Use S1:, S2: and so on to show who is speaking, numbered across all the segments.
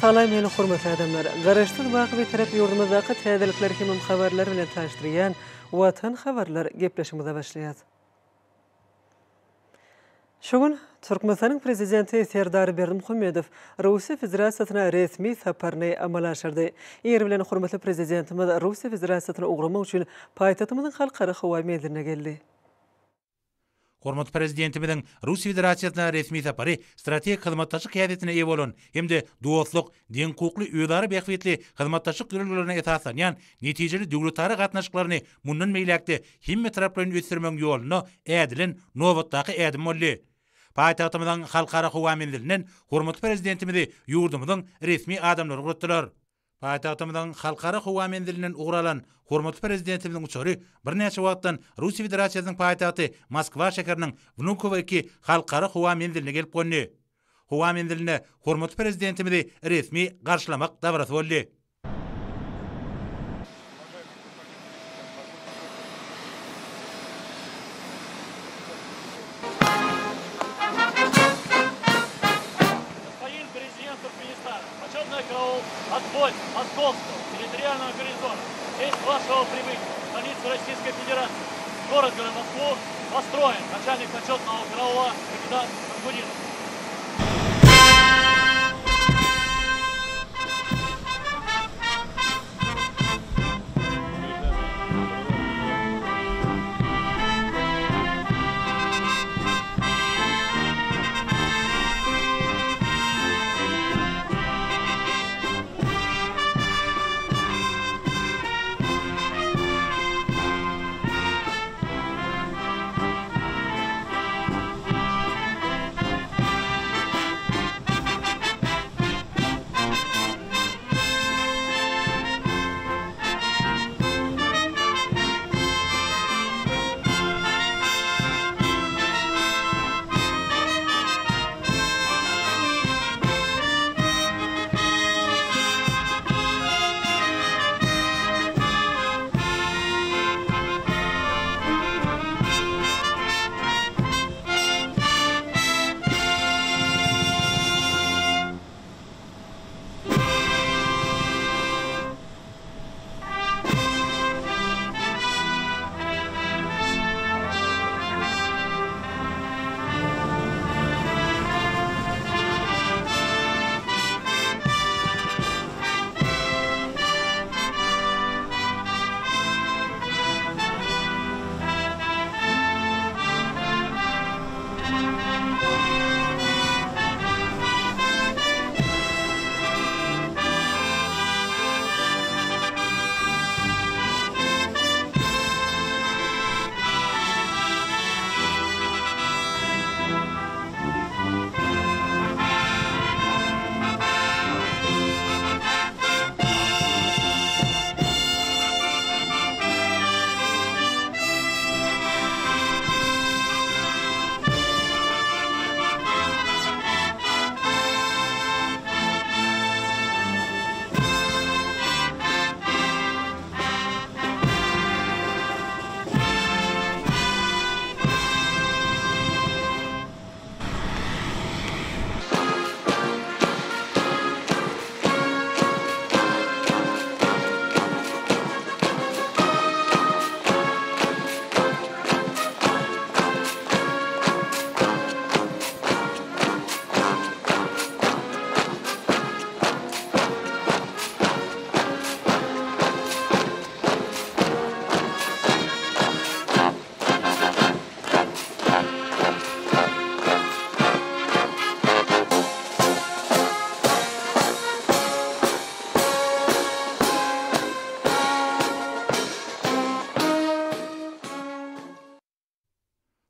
S1: Salam meni hurmatly adamlar. Garaşdyk baky bir tarap yurdumyzdaky täzelikler hemem habarlar bilen taşdyrýan Watan habarlar gepleşmede başlaýar. Şogun Türkmenistanyň prezidenti Serdar Berdimuhammedow Russiýa Federasiýasyna resmi saparyny amala aşyrdy. Ýer bilen hurmatly prezidentimiz Russiýa Federasiýasyna ugramak üçin paýtagtymyzyň halkara howa meýillerine geldi.
S2: Hormat prezidentimizin Russiya Federasyasına resmi sapary strategik hyzmatdaşlyk häsiýetine eýe bolan hemde dostluk, deň hukukly öýdary bähwetli hyzmatdaşlyk ýollarına esaslanýan netijeli döwletary gatnaşyklaryny mundan meýlekde hemme taraplaryň ösdürmek ýoluny ädilen nowatdaky ädim boldy. Paýtagtymyzyň halkara howa meýillerinden hormat prezidentimizi ýurdumyzyň resmi adamlary gurutdylar. Paýtagtymyzyň halkara howa meýillerinden ugralan hormat prezidentimizin uçary bir näçe wagtdan Russiya Federasyasynyn paýtagty Moskwa şäheriniň Vnukovo 2 halkara howa meýillerine gelip gönni. Howa meýillerine hormat prezidentimizi resmi garşylamak dabrasy boldy.
S3: Отбой московского территориального гарнизона. Здесь вашего прибытия, столицы Российской Федерации. Город Москву построен начальник почетного караула капитан Ангуринов.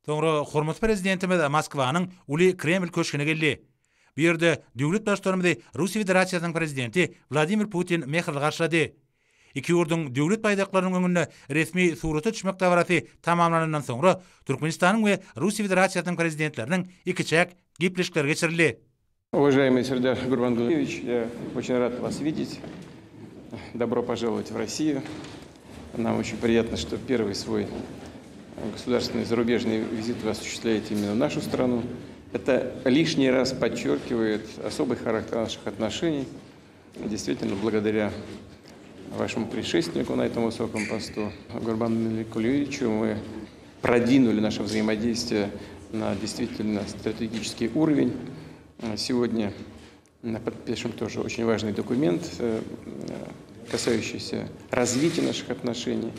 S2: Sonra hormat prezidentimiz Moskwanyň Uly Kreml köşkine geldi. Bu ýerde döwlet başlarymyzy Russiýa Federasiýasynyň prezidenti Vladimir Putin mehirli garşylady. Iki ýurdun döwlet paýdaklarynyň öňünde resmi surata düşmek dabarasy tamamlanandan soňra Türkmenistanyň we Russiýa Federasiýasynyň prezidentleriniň iki-çäk gepleşikler geçirildi.
S4: Уважаемый Сердар Гурбангулевич, я очень рад вас видеть. Добро пожаловать в Россию. Нам очень приятно, что первый свой государственный зарубежный визит вы осуществляете именно в нашу страну. Это лишний раз подчеркивает особый характер наших отношений. действительно, благодаря вашему предшественнику на этом высоком посту, Гурбангулу Кулиевичу, мы продвинули наше взаимодействие на действительно стратегический уровень. Сегодня подпишем тоже очень важный документ, касающийся развития наших отношений.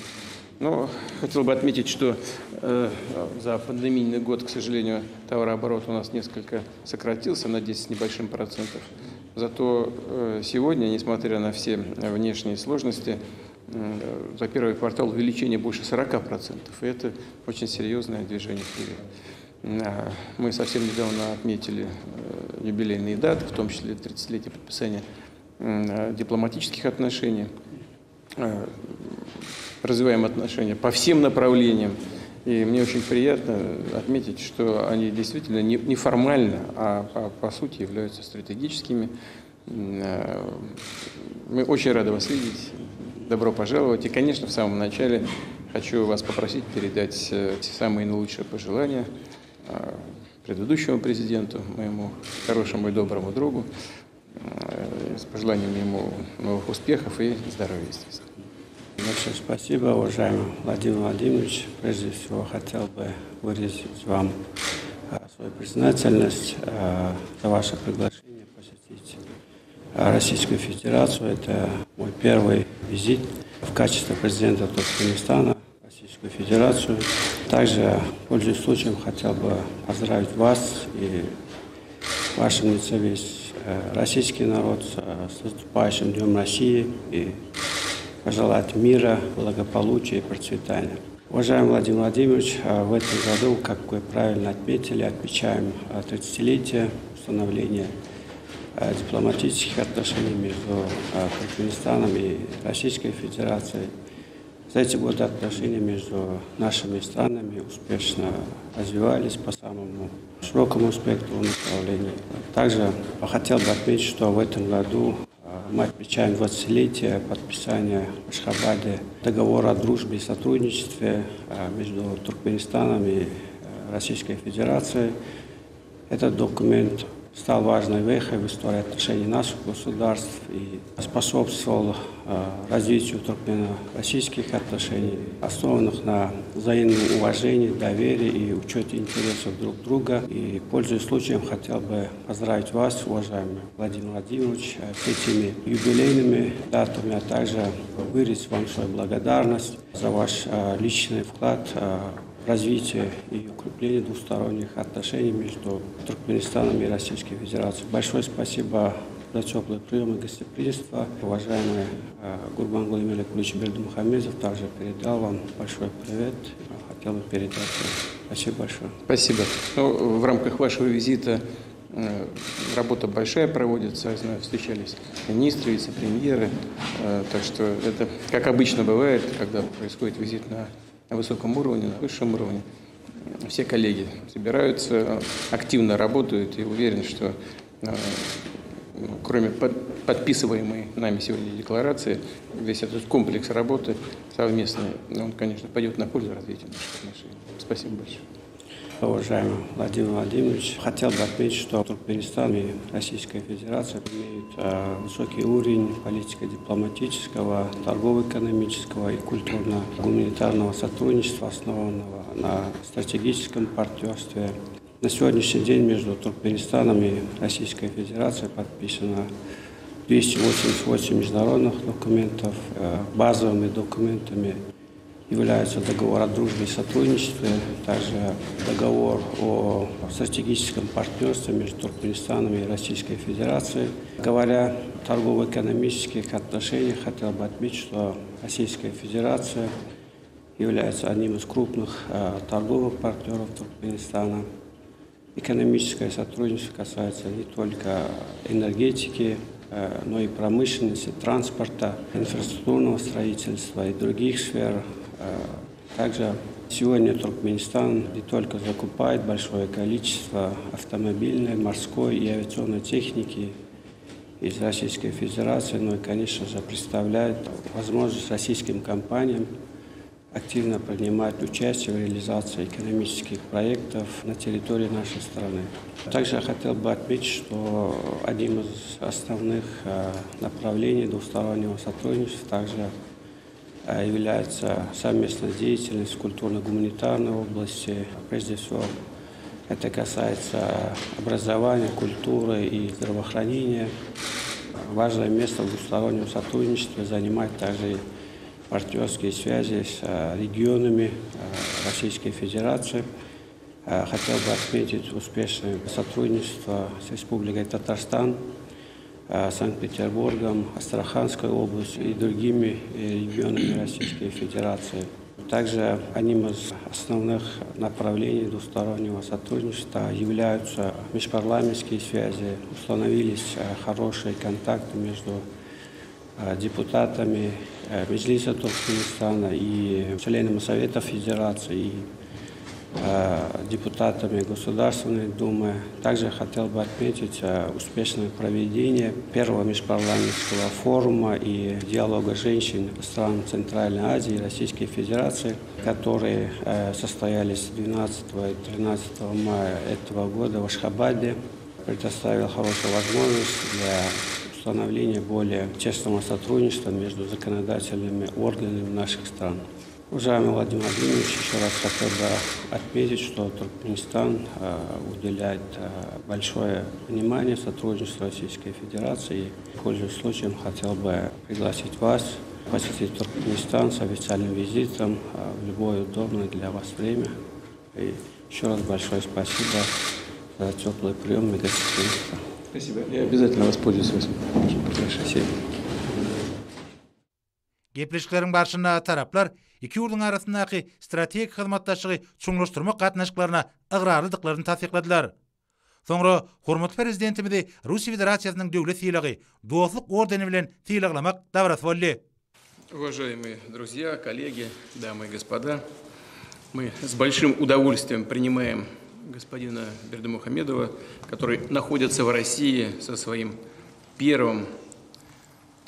S4: Но хотел бы отметить, что за пандемийный год, к сожалению, товарооборот у нас несколько сократился на 10 с небольшим процентов. Зато сегодня, несмотря на все внешние сложности, за первый квартал увеличение больше 40%. И это очень серьезное движение вперед. Мы совсем недавно отметили юбилейные даты, в том числе 30-летие подписания дипломатических отношений. Развиваем отношения по всем направлениям. И мне очень приятно отметить, что они действительно не формально, а по сути являются стратегическими. Мы очень рады вас видеть. Добро пожаловать. И, конечно, в самом начале хочу вас попросить передать самые наилучшие пожелания предыдущему президенту, моему хорошему и доброму другу, с пожеланиями ему новых успехов и здоровья, естественно.
S5: Большое спасибо, уважаемый Владимир Владимирович. Прежде всего, хотел бы выразить вам свою признательность за ваше приглашение посетить Российскую Федерацию. Это мой первый визит в качестве президента Туркменистана в Российскую Федерацию. Также, пользуясь случаем, хотел бы поздравить вас и в вашем лице весь российский народ с наступающим Днем России и пожелать мира, благополучия и процветания. Уважаемый Владимир Владимирович, в этом году, как вы правильно отметили, отмечаем 30-летие установления дипломатических отношений между Туркменистаном и Российской Федерацией. За эти годы отношения между нашими странами успешно развивались по самому широкому спектру направлений. Также хотел бы отметить, что в этом году мы отмечаем 20-летие подписания в Ашхабаде договора о дружбе и сотрудничестве между Туркменистаном и Российской Федерацией. Этот документ стал важной вехой в истории отношений наших государств и способствовал развитию туркмено-российских отношений, основанных на взаимном уважении, доверии и учете интересов друг друга. И, пользуясь случаем, хотел бы поздравить вас, уважаемый Владимир Владимирович, с этими юбилейными датами, а также выразить вам свою благодарность за ваш личный вклад развитие и укрепление двусторонних отношений между Туркменистаном и Российской Федерацией. Большое спасибо за теплый прием и гостеприимство. Уважаемый Гурбангулу Кулиевич Бердымухамедов также передал вам большой привет. Хотел бы передать вам. Спасибо большое.
S4: Спасибо. В рамках вашего визита работа большая проводится. Я знаю, встречались министры, вице-премьеры. Так что это, как обычно бывает, когда происходит визит на высоком уровне, на высшем уровне. Все коллеги собираются, активно работают и уверен, что кроме подписываемой нами сегодня декларации, весь этот комплекс работы совместный, он, конечно, пойдет на пользу развитию наших отношений. Спасибо большое.
S5: Уважаемый Владимир Владимирович, хотел бы отметить, что Туркменистан и Российская Федерация имеют высокий уровень политико-дипломатического, торгово-экономического и культурно-гуманитарного сотрудничества, основанного на стратегическом партнерстве. На сегодняшний день между Туркменистаном и Российской Федерацией подписано 288 международных документов. Базовыми документами являются договор о дружбе и сотрудничестве, также договор о стратегическом партнерстве между Туркменистаном и Российской Федерацией. Говоря о торгово-экономических отношениях, хотел бы отметить, что Российская Федерация является одним из крупных торговых партнеров Туркменистана. Экономическое сотрудничество касается не только энергетики, но и промышленности, транспорта, инфраструктурного строительства и других сфер. Также сегодня Туркменистан не только закупает большое количество автомобильной, морской и авиационной техники из Российской Федерации, но и, конечно же, представляет возможность российским компаниям активно принимать участие в реализации экономических проектов на территории нашей страны. Также я хотел бы отметить, что одним из основных направлений двустороннего сотрудничества также является совместная деятельность в культурно-гуманитарной области. Прежде всего, это касается образования, культуры и здравоохранения. Важное место в двустороннем сотрудничестве занимает также и партнерские связи с регионами Российской Федерации. Хотел бы отметить успешное сотрудничество с Республикой Татарстан, Санкт-Петербургом, Астраханской областью и другими регионами Российской Федерации. Также одним из основных направлений двустороннего сотрудничества являются межпарламентские связи. Установились хорошие контакты между депутатами Меджлиса Туркменистана и членами Совета Федерации и депутатами Государственной Думы. Также хотел бы отметить успешное проведение первого межпарламентского форума и диалога женщин стран Центральной Азии и Российской Федерации, которые состоялись 12 и 13 мая этого года в Ашхабаде. Предоставил хорошую возможность для установления более тесного сотрудничества между законодательными органами наших стран. Уважаемый Владимир Владимирович, еще раз хотел бы отметить, что Туркменистан уделяет большое внимание сотрудничеству Российской Федерации. И, пользуясь случаем, хотел бы пригласить вас посетить Туркменистан с официальным визитом в любое удобное для вас время. И еще раз большое спасибо за теплый прием и гостеприимство.
S4: Спасибо. Я обязательно воспользуюсь вашим приглашением.
S2: Gepleşiklerin barşına taraplar iki ýurdun arasyndaky strategik hyzmatdaşlygy çuňlaşdyrmak gatnaşyklaryna ıgrarlydyklaryny tasdikladylar. Soňra hormatly prezidentimizi Russiýa Federatsiýasynyň döwlet ýylygy Dostluk ordeni bilen tiýlaklamak dabrasy boldy.
S4: Уважаемые друзья, коллеги, дамы и господа, мы с большим удовольствием принимаем господина Бердымухамедова, который находится в России со своим первым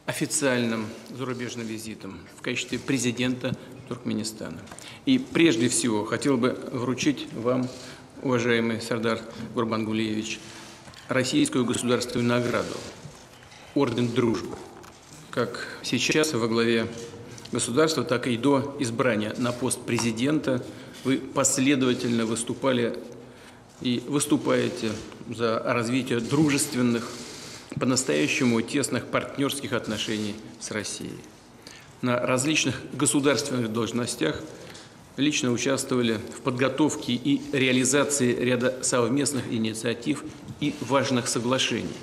S4: официальным зарубежным визитом в качестве президента Туркменистана. И прежде всего хотел бы вручить вам, уважаемый Сардар Гурбангулиевич, российскую государственную награду, орден Дружбы. Как сейчас во главе государства, так и до избрания на пост президента вы последовательно выступали и выступаете за развитие дружественных, по-настоящему тесных партнерских отношений с Россией. На различных государственных должностях лично участвовали в подготовке и реализации ряда совместных инициатив и важных соглашений.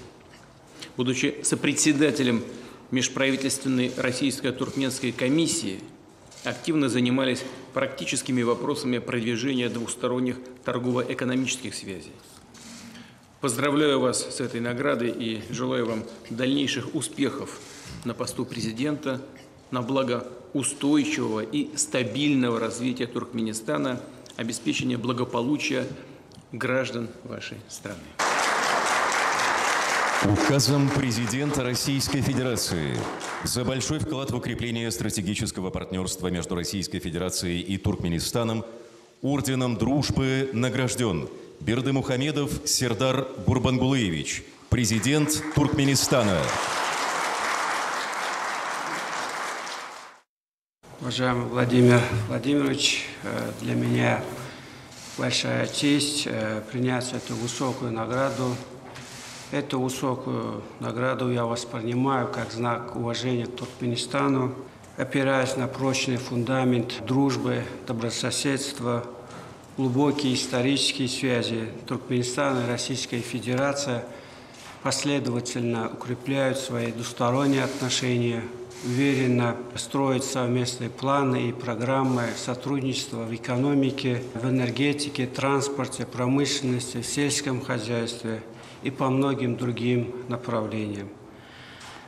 S4: Будучи сопредседателем межправительственной российско-туркменской комиссии, активно занимались практическими вопросами продвижения двусторонних торгово-экономических связей. Поздравляю вас с этой наградой и желаю вам дальнейших успехов на посту президента на благо устойчивого и стабильного развития Туркменистана, обеспечения благополучия граждан вашей страны.
S6: Указом президента Российской Федерации за большой вклад в укрепление стратегического партнерства между Российской Федерацией и Туркменистаном орденом Дружбы награжден Бердымухамедов Сердар Гурбангулиевич, президент Туркменистана.
S5: Уважаемый Владимир Владимирович, для меня большая честь принять эту высокую награду. Эту высокую награду я воспринимаю как знак уважения к Туркменистану, опираясь на прочный фундамент дружбы, добрососедства, глубокие исторические связи. Туркменистан и Российская Федерация последовательно укрепляют свои двусторонние отношения, уверенно строят совместные планы и программы сотрудничества в экономике, в энергетике, транспорте, промышленности, в сельском хозяйстве и по многим другим направлениям.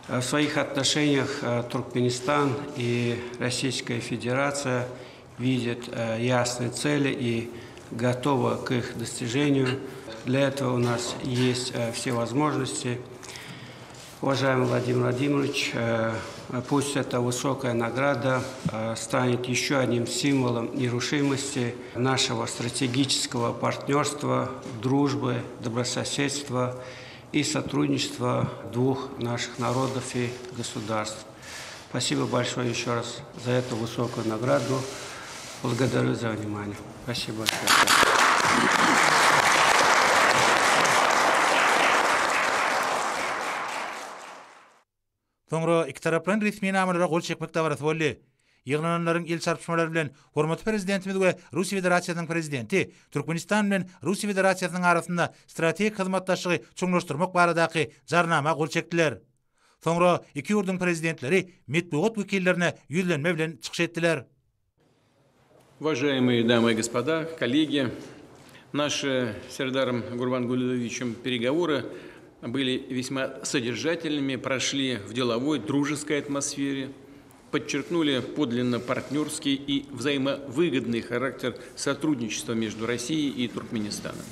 S5: В своих отношениях Туркменистан и Российская Федерация видят ясные цели и готовы к их достижению. Для этого у нас есть все возможности. Уважаемый Владимир Владимирович, пусть эта высокая награда станет еще одним символом нерушимости нашего стратегического партнерства, дружбы, добрососедства и сотрудничества двух наших народов и государств. Спасибо большое еще раз за эту высокую награду. Благодарю за внимание. Спасибо большое.
S2: Sonra iki taraplan resmi namalara gol çekmekte barası boldy. Ýyglananlaryň il çarpışmalary bilen hormatly prezidentimiz we Russiýa Federatsiýasynyň prezidenti Türkmenistan bilen Russiýa Federatsiýasynyň arasynda strategik hyzmatdaşlygy çoňlaşdyrmak baradaky jarnama gol çekdiler. Sonra iki ýurduň prezidentleri medeniýet wekillerine ýüzlenme bilen çykyş etdiler.
S4: Уважаемые дамы и господа, коллеги, наши с Сердаром Гурбангулиевичем переговоры были весьма содержательными, прошли в деловой, дружеской атмосфере, подчеркнули подлинно партнерский и взаимовыгодный характер сотрудничества между Россией и Туркменистаном.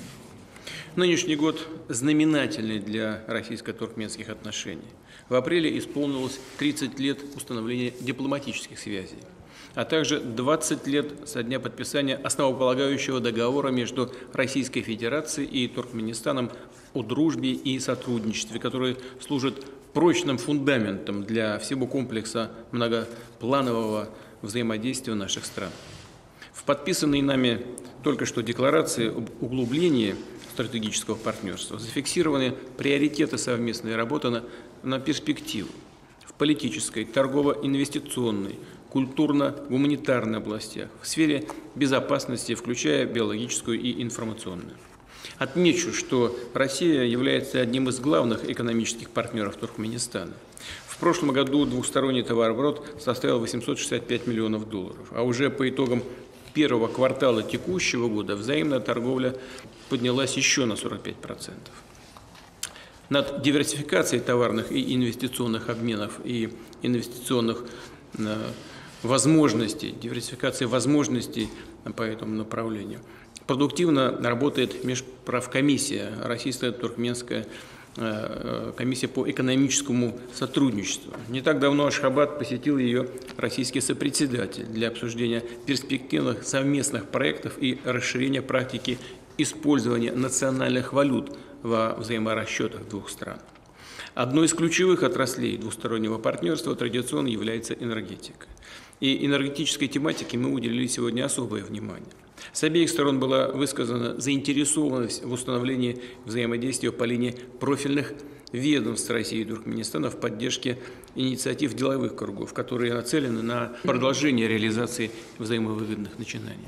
S4: Нынешний год знаменательный для российско-туркменских отношений. В апреле исполнилось 30 лет установления дипломатических связей, а также 20 лет со дня подписания основополагающего договора между Российской Федерацией и Туркменистаном о дружбе и сотрудничестве, который служит прочным фундаментом для всего комплекса многопланового взаимодействия наших стран. В подписанной нами только что декларации об углублении стратегического партнерства зафиксированы приоритеты совместной работы на перспективу в политической, торгово-инвестиционной, культурно-гуманитарной областях, в сфере безопасности, включая биологическую и информационную. Отмечу, что Россия является одним из главных экономических партнеров Туркменистана. В прошлом году двухсторонний товарооборот составил $865 миллионов, а уже по итогам первого квартала текущего года взаимная торговля поднялась еще на 45%. Над диверсификацией товарных и инвестиционных обменов и инвестиционных возможностей, диверсификацией возможностей по этому направлению продуктивно работает Межправкомиссия, Российско-Туркменская комиссия по экономическому сотрудничеству. Не так давно Ашхабад посетил ее российский сопредседатель для обсуждения перспективных совместных проектов и расширения практики использования национальных валют во взаиморасчетах двух стран. Одной из ключевых отраслей двустороннего партнерства традиционно является энергетика. И энергетической тематике мы уделили сегодня особое внимание. С обеих сторон была высказана заинтересованность в установлении взаимодействия по линии профильных ведомств России и Туркменистана в поддержке инициатив деловых кругов, которые нацелены на продолжение реализации взаимовыгодных начинаний.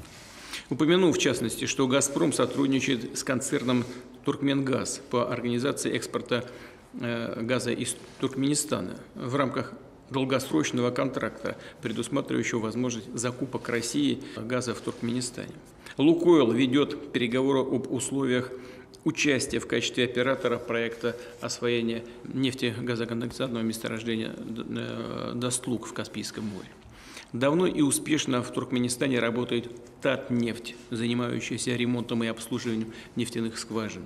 S4: Упомяну, в частности, что «Газпром» сотрудничает с концерном «Туркменгаз» по организации экспорта газа из Туркменистана в рамках долгосрочного контракта, предусматривающего возможность закупок России газа в Туркменистане. «Лукойл» ведет переговоры об условиях участия в качестве оператора проекта освоения нефтегазоконденсатного месторождения Дастлук в Каспийском море. Давно и успешно в Туркменистане работает Татнефть, занимающаяся ремонтом и обслуживанием нефтяных скважин.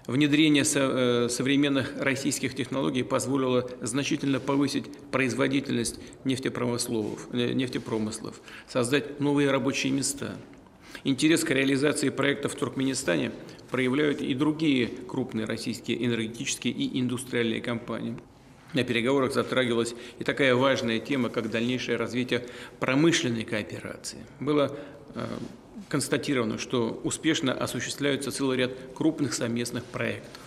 S4: Внедрение современных российских технологий позволило значительно повысить производительность нефтепромыслов, создать новые рабочие места. Интерес к реализации проектов в Туркменистане проявляют и другие крупные российские энергетические и индустриальные компании. На переговорах затрагивалась и такая важная тема, как дальнейшее развитие промышленной кооперации. Было констатировано, что успешно осуществляются целый ряд крупных совместных проектов.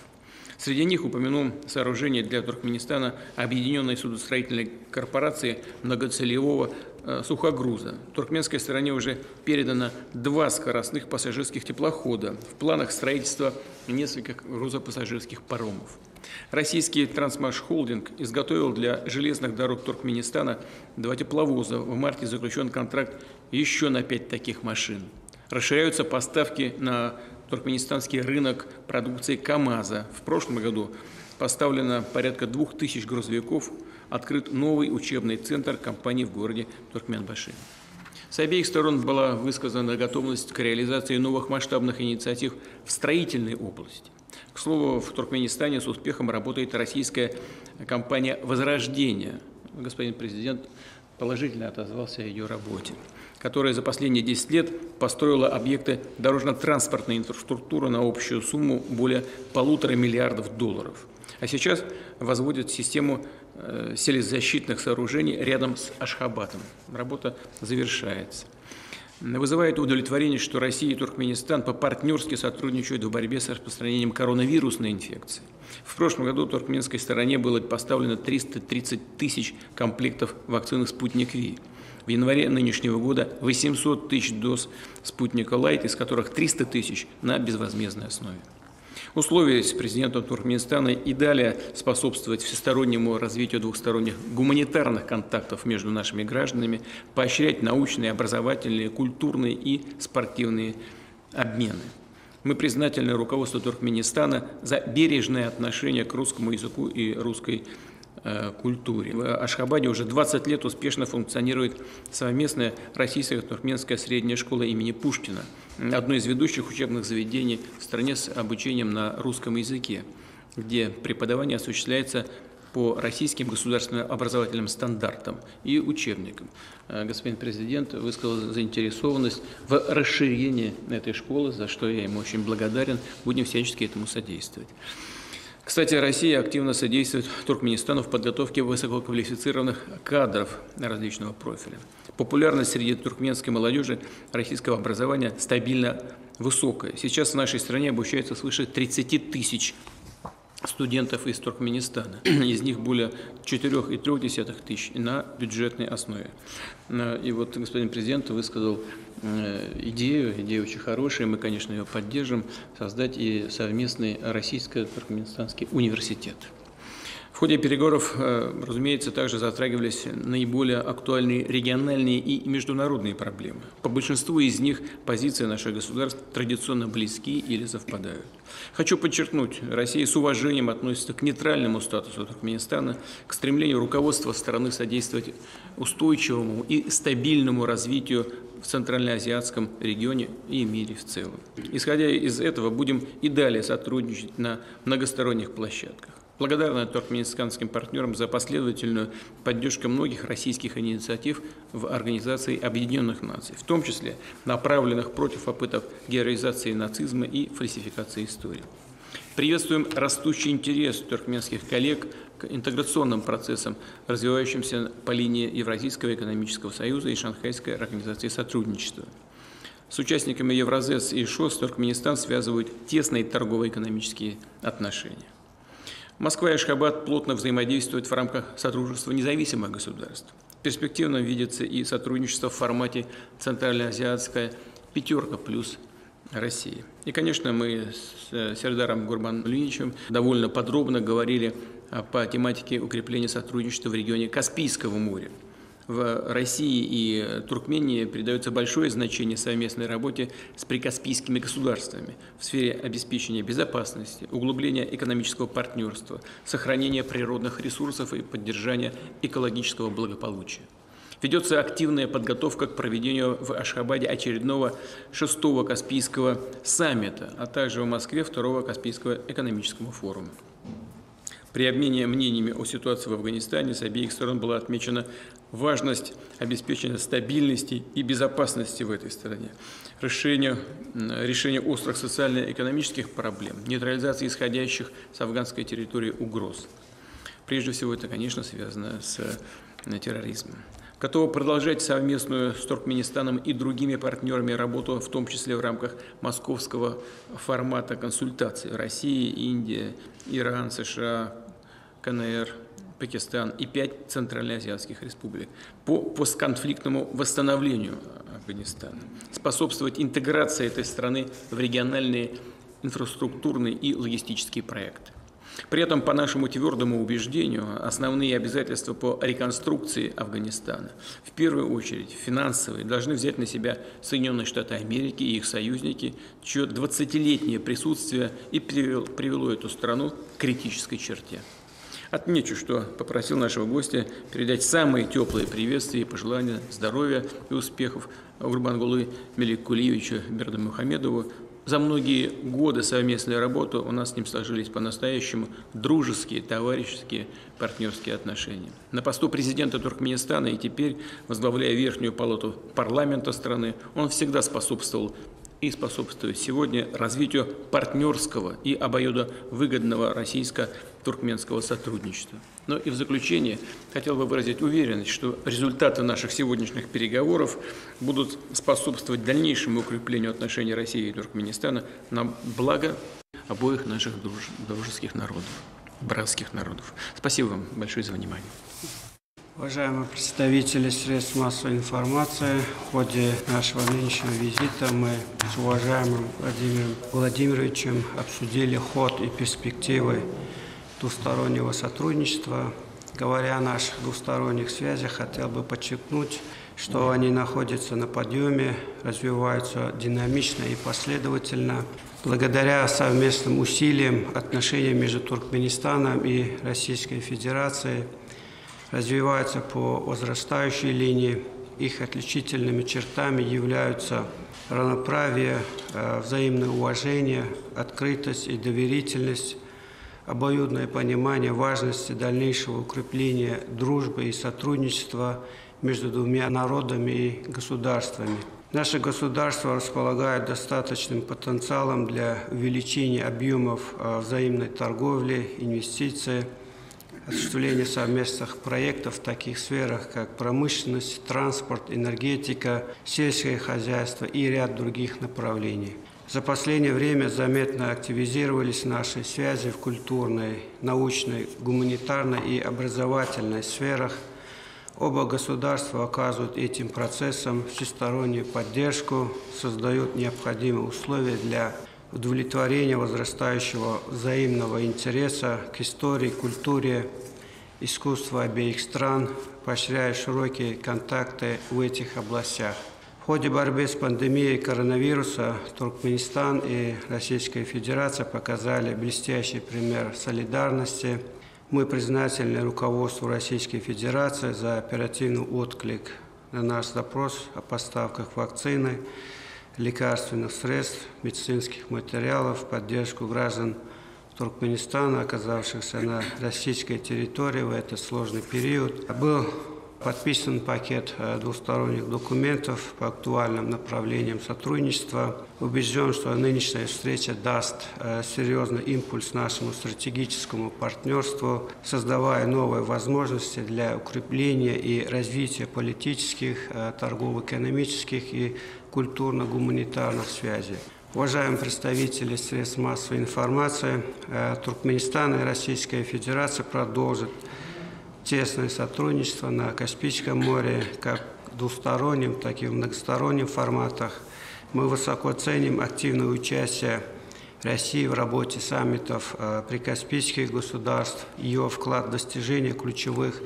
S4: Среди них упомяну сооружение для Туркменистана Объединенной судостроительной корпорации многоцелевого сухогруза. Туркменской стороне уже передано 2 скоростных пассажирских теплохода. В планах строительства нескольких грузопассажирских паромов. Российский Трансмаш-холдинг изготовил для железных дорог Туркменистана 2 тепловоза. В марте заключен контракт еще на 5 таких машин. Расширяются поставки на туркменистанский рынок продукции КАМАЗа. В прошлом году поставлено порядка 2000 грузовиков. Открыт новый учебный центр компании в городе Туркменбаши. С обеих сторон была высказана готовность к реализации новых масштабных инициатив в строительной области. К слову, в Туркменистане с успехом работает российская компания «Возрождение». Господин президент положительно отозвался о ее работе, которая за последние 10 лет построила объекты дорожно-транспортной инфраструктуры на общую сумму более $1,5 миллиарда. А сейчас возводят систему селезащитных сооружений рядом с Ашхабадом. Работа завершается. Вызывает удовлетворение, что Россия и Туркменистан по-партнерски сотрудничают в борьбе с распространением коронавирусной инфекции. В прошлом году туркменской стороне было поставлено 330 тысяч комплектов вакцины «Спутник Ви». В январе нынешнего года 800 тысяч доз «Спутника Лайт», из которых 300 тысяч на безвозмездной основе. Условились с президентом Туркменистана и далее способствовать всестороннему развитию двухсторонних гуманитарных контактов между нашими гражданами, поощрять научные, образовательные, культурные и спортивные обмены. Мы признательны руководству Туркменистана за бережное отношение к русскому языку и русской культуре. В Ашхабаде уже 20 лет успешно функционирует совместная российско-туркменская средняя школа имени Пушкина, одно из ведущих учебных заведений в стране с обучением на русском языке, где преподавание осуществляется по российским государственным образовательным стандартам и учебникам. Господин президент высказал заинтересованность в расширении этой школы, за что я ему очень благодарен. Будем всячески этому содействовать. Кстати, Россия активно содействует Туркменистану в подготовке высококвалифицированных кадров различного профиля. Популярность среди туркменской молодежи российского образования стабильно высокая. Сейчас в нашей стране обучается свыше 30 тысяч студентов из Туркменистана. Из них более 4,3 тысяч на бюджетной основе. И вот господин президент высказал идея очень хорошая, мы, конечно, ее поддержим, создать и совместный российско-туркменистанский университет. В ходе переговоров, разумеется, также затрагивались наиболее актуальные региональные и международные проблемы. По большинству из них позиции наших государств традиционно близки или совпадают. Хочу подчеркнуть, Россия с уважением относится к нейтральному статусу Туркменистана, к стремлению руководства страны содействовать устойчивому и стабильному развитию в Центральноазиатском регионе и мире в целом. Исходя из этого, будем и далее сотрудничать на многосторонних площадках. Благодарны туркменистанским партнерам за последовательную поддержку многих российских инициатив в Организации Объединенных Наций, в том числе направленных против попыток героизации нацизма и фальсификации истории. Приветствуем растущий интерес туркменских коллег к интеграционным процессам, развивающимся по линии Евразийского экономического союза и Шанхайской организации сотрудничества. С участниками Евразес и ШОС Туркменистан связывают тесные торгово-экономические отношения. Москва и Ашхабад плотно взаимодействуют в рамках сотрудничества независимых государств. Перспективно видится и сотрудничество в формате Центральноазиатская пятерка плюс Россия. И, конечно, мы с Сердаром Гурбангулиевичем довольно подробно говорили по тематике укрепления сотрудничества в регионе Каспийского моря. В России и Туркмении придается большое значение совместной работе с прикаспийскими государствами в сфере обеспечения безопасности, углубления экономического партнерства, сохранения природных ресурсов и поддержания экологического благополучия. Ведется активная подготовка к проведению в Ашхабаде очередного 6-го Каспийского саммита, а также в Москве 2-го Каспийского экономического форума. При обмене мнениями о ситуации в Афганистане с обеих сторон была отмечена важность обеспечения стабильности и безопасности в этой стране, решение острых социально-экономических проблем, нейтрализации исходящих с афганской территории угроз. Прежде всего, это, конечно, связано с терроризмом. Готовы продолжать совместную с Туркменистаном и другими партнерами работу, в том числе в рамках московского формата консультаций России, Индия, Иран, США, КНР, Пакистан и 5 центральноазиатских республик по постконфликтному восстановлению Афганистана, способствовать интеграции этой страны в региональные инфраструктурные и логистические проекты. При этом, по нашему твердому убеждению, основные обязательства по реконструкции Афганистана, в первую очередь финансовые, должны взять на себя Соединенные Штаты Америки и их союзники, чье 20-летнее присутствие и привело эту страну к критической черте. Отмечу, что попросил нашего гостя передать самые теплые приветствия и пожелания здоровья и успехов Гурбангулы Меликулиевичу Бердымухамедову, За многие годы совместной работы у нас с ним сложились по-настоящему дружеские, товарищеские, партнерские отношения. На посту президента Туркменистана и теперь, возглавляя верхнюю палату парламента страны, он всегда способствовал и способствует сегодня развитию партнерского и обоюдовыгодного российско-туркменского сотрудничества. Но и в заключение хотел бы выразить уверенность, что результаты наших сегодняшних переговоров будут способствовать дальнейшему укреплению отношений России и Туркменистана на благо обоих наших дружеских народов, братских народов. Спасибо вам большое за внимание.
S5: Уважаемые представители средств массовой информации, в ходе нашего нынешнего визита мы с уважаемым Владимиром Владимировичем обсудили ход и перспективы двустороннего сотрудничества. Говоря о наших двусторонних связях, хотел бы подчеркнуть, что они находятся на подъеме, развиваются динамично и последовательно. Благодаря совместным усилиям отношения между Туркменистаном и Российской Федерацией развиваются по возрастающей линии. Их отличительными чертами являются равноправие, взаимное уважение, открытость и доверительность, обоюдное понимание важности дальнейшего укрепления дружбы и сотрудничества между двумя народами и государствами. Наше государство располагает достаточным потенциалом для увеличения объемов взаимной торговли, инвестиций, осуществления совместных проектов в таких сферах, как промышленность, транспорт, энергетика, сельское хозяйство и ряд других направлений. За последнее время заметно активизировались наши связи в культурной, научной, гуманитарной и образовательной сферах. Оба государства оказывают этим процессам всестороннюю поддержку, создают необходимые условия для удовлетворения возрастающего взаимного интереса к истории, культуре, искусству обеих стран, поощряя широкие контакты в этих областях. В ходе борьбы с пандемией коронавируса Туркменистан и Российская Федерация показали блестящий пример солидарности. Мы признательны руководству Российской Федерации за оперативный отклик на наш запрос о поставках вакцины, лекарственных средств, медицинских материалов в поддержку граждан Туркменистана, оказавшихся на российской территории в этот сложный период. Был подписан пакет двусторонних документов по актуальным направлениям сотрудничества. Убежден, что нынешняя встреча даст серьезный импульс нашему стратегическому партнерству, создавая новые возможности для укрепления и развития политических, торгово-экономических и культурно-гуманитарных связей. Уважаемые представители средств массовой информации, Туркменистан и Российская Федерация продолжат тесное сотрудничество на Каспийском море, как в двустороннем, так и в многостороннем форматах. Мы высоко ценим активное участие России в работе саммитов прикаспийских государств, ее вклад в достижение ключевых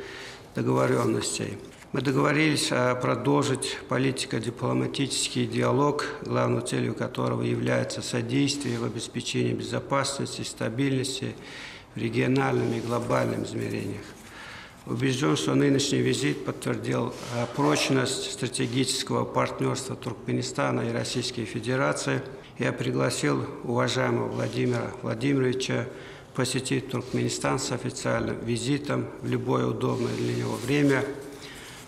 S5: договоренностей. Мы договорились продолжить политико-дипломатический диалог, главной целью которого является содействие в обеспечении безопасности и стабильности в региональном и глобальном измерениях. Убежден, что нынешний визит подтвердил прочность стратегического партнерства Туркменистана и Российской Федерации. Я пригласил уважаемого Владимира Владимировича посетить Туркменистан с официальным визитом в любое удобное для него время.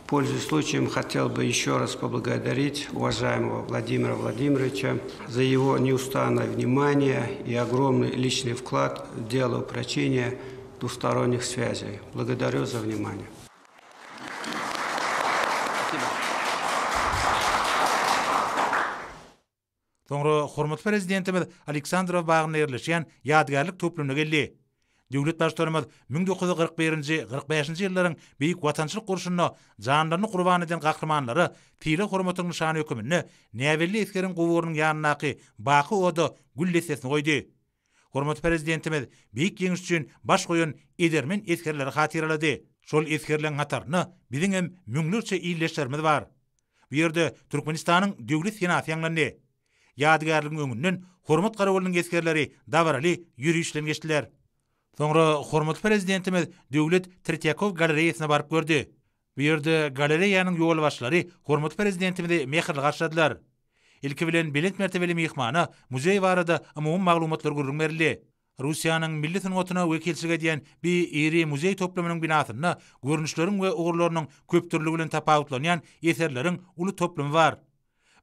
S5: Пользуясь случаем, хотел бы еще раз поблагодарить уважаемого Владимира Владимировича за его неустанное внимание и огромный личный вклад в дело упрочения двусторонних связей. Благодарю за внимание.
S2: Sonra hormat prezidentimiz Aleksandrov bagına yerleşen yadgarlyk töplümüne geldi. Döwlet başlarymyz 1941-45-nji ýyllaryň beýik watançylyk gurşunyna janlaryny gurban eden gahrymanlary pire hormatyň nişany hökümini näwelli eskeriň gowarynyň ýanynaky baky oda güllesesini goýdy. Hormat prezidentimiz beýik ýeňiş üçin baş goýan edermen eskerleri hatyralady. Şol eskerleň hataryny biziň hem müňlerçe iýleşdirmemiz bar. Bu ýerde Türkmenistanyň döwlet senati ýanlandy. Ýadgarlygyň öňünden hormat garawalynyň eskerleri dabaraly ýürüýüşden geçdiler. Sonra hormat prezidentimiz Döwlet Tretyakov galeriýasyna baryp gördi. Bu ýerde galeriýanyň ýol başlary hormat prezidentimizi mehirli garşyladylar. ilki bilen belet mertebeli mihmana muzey barada umum maglumatlar görülmeli. Rusiyanın milli sungatına wekilçilige diýen bir iri muzey toplamynyň binasyna görnüşleriň we ugurlarynyň köptürligi bilen tapawutlanýan eserleriň uly toplamy bar.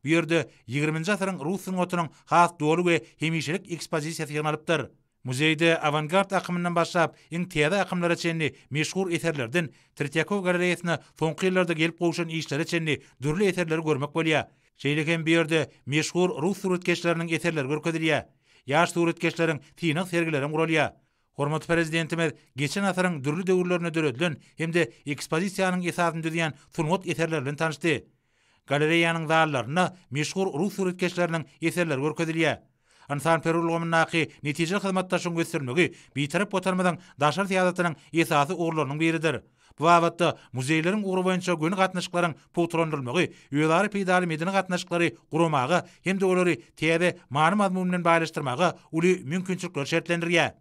S2: Bu ýerde 20-nji asyryň Rus sungatynyň has dolu we hemişelik ekspozisiýasy ýanalypdyr. Muzeyde avangard akymyndan başlap iň täze akymlara çenli meşhur eserlerden Tretyakov galeriýasyna soňky ýyllarda gelip gowşan işlere çenli dürli eserleri görmek bolýar. Şeýleken bir ýerde meşhur Rus suretkeşleriniň eserleri görkezilýär. Yaş suretkeşleriň tiňik sergilerini guralýar. Hormat prezidentimiz geçen asyryň dürli döwürlerine döredilen hemde ekspozisiýanyň esasyny düzýän sungat eserleri bilen tanışdy. Galeriýanyň zallaryna meşhur Rus suretkeşleriniň eserleri görkezilýär. Ansan perulgamynaky netije hyzmatdaşyň göstermegi bitirip botarmadan daşar tiýatratynyň esasy ugurlarynyň biridir. Bu wagtda muzeyleriň ugru boýunça göni gatnaşyklaryň putrandyrylmagy, ýylary peýdary medeni gatnaşyklary guramagy hem de olary täze many mazmun bilen baýlaşdyrmagy uly mümkinçilikler şertlendirýär.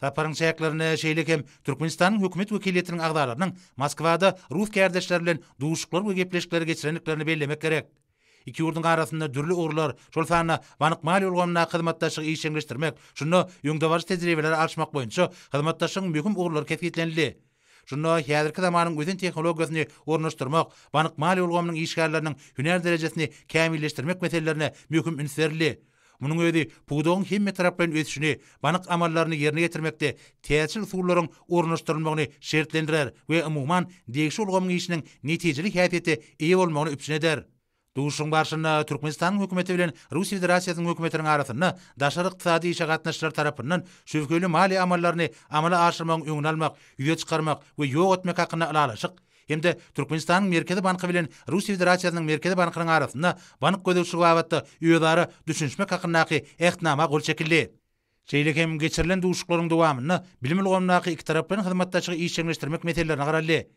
S2: Saparyň şäherlerini şeýlekem Türkmenistanyň hökümet wekiliýetiniň agdalarynyň Moskwada Rus kärdäşleri bilen duşuklar we gepleşikleri geçirenliklerini bellemek gerek. İki ýurduň arasynda dürli urlar, şol sanyna banyk mali ulgamyna hyzmatdaşlyk işleňleşdirmek, şunu ýöňdebaş tejribeler alşmak boýunça hyzmatdaşlygyň möhüm urlary kesgitlenildi. Şunu häzirki zamanyň özüň tehnologiýasyny ornaşdyrmak, banyk mali ulgamynyň işgärleriniň hüner derejesini kämilleşdirmek meselelerine möhüm üns berildi. Munyň özi puwdogyň hemme tarapdan ösüşini, banyk amallaryny ýerine getirmekde täsir usullaryň ornaşdyrylmagyny şertlendirer we umumyň degişi ulgamyň işiniň netijeli häsiýeti eýe bolmagyny üpsün eder. Duşun başına Türkmenistan hökümeti bilen Rusiýa Federasiýasynyň hökümetiniň arasynda daşary ykdysady işe gatnaşyjylar tarapyndan şübheli mali amallaryny amala aşyrmagyň öňüni almak, ýüze çykarmak we ýok etmek hakyna alalaşyk. Hemde Türkmenistanyň Merkezi Banky bilen Rusiýa Federasiýasynyň Merkezi Bankynyň arasynda bank gödäwçiligi wagtda ýödary düşünşmek hakyndaky ähtnama gol çekildi. Şeýlekem geçirilen duşuklaryň dowamyny bilim ulgamynaky iki tarapdan hyzmatdaşlygy işleňleşdirmek meselelerini garaly.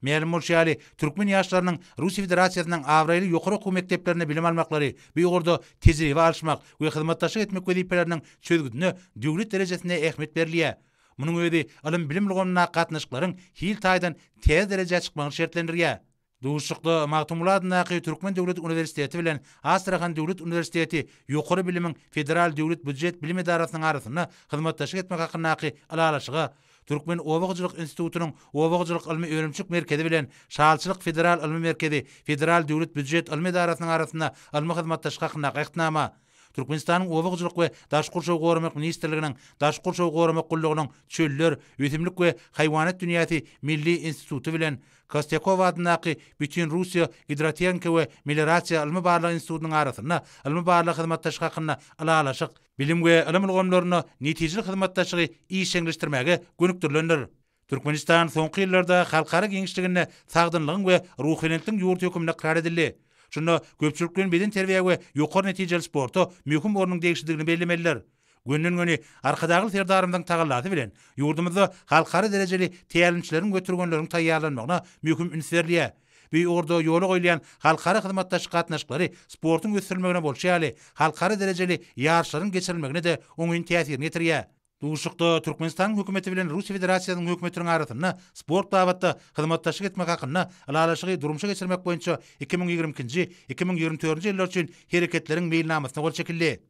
S2: Ma'lum bolýary, türkmen ýaşlarynyň Rusiýa Federasiýasynyň awraýly ýokary okuw mekdeplerine bilim almaklary, bu ýurda tejribe alşmak we hyzmatdaşlyk etmek wezipeleriniň çözgüdüne döwlet derejesinde ähmiýet berilýär. Munyň özi ilim bilim ulgamyna gatnaşyklaryň hil taýdan täze derejeye çykmagyny şertlendirýär. Duşukda Magtumuladynaky Türkmen Döwlet Uniwersiteti bilen Astrahan Döwlet Uniwersiteti ýokary bilimiň federal döwlet büdjet bilim idarasynyň arasynda hyzmatdaşlyk etmek hakyndaky alalaşyga Türkmen Owagçylyk Institutunyň Owagçylyk ilmi öňümçük merkezi bilen Şahalçylyk Federal ilmi merkezi, Federal döwlet büdjet ilmi idarasynyň arasynda ilmi hyzmatdaşlyk hakyndaky ähtnama. Türkmenistanyň Owagçylyk we Daşky Urşaw Goramak Ministrliginiň Daşky Urşaw Goramak gullygynyň çöller, öýtemlik we haýwanat dünýäsi Milli Institutu bilen Kostяков adynaky bütün Rusiýa Hidrotenka we Melioratsiýa ilmi barlygy institutynyň arasynda ilmi barlygy hyzmatdaşlyk hakynda alalaşyk, bilim we ilim ulgamlaryny netijeli hyzmatdaşlygy işleňleşdirmäge gönükdirlendir. Türkmenistan soňky ýyllarda halkara geňişligine sagdynlygyň we ruhiyetliň ýurt hökümine karar edildi. Şunda köpçülüklerin beden terbiýe we ýokary netijeli sportu möhüm ornuň degişdigini bellemeliler. Gönnün göni arkadagy serdarymyň tagallady bilen ýurdumyzda halkara derejeli täýärlençileriň götürgenleriň taýýarlanmagyna möhüm üns berilýär. Bu ýurda ýoly goýulan halkara hyzmatdaşlyk gatnaşyklary sportuň gösterilmegine bolýarly, halkara derejeli ýarşlaryň geçirilmegine de oňyň täsirini ýetirýär. Duşukda Türkmenistan hökümeti bilen Rusiýa Federasiýasynyň hökümetiniň arasynda sport babatda hyzmatdaşlyk etmek hakynda alalaşygy durumşa geçirmek boýunça 2022-nji 2024-nji ýyllar üçin hereketleriň meýilnamasyna gol çekildi.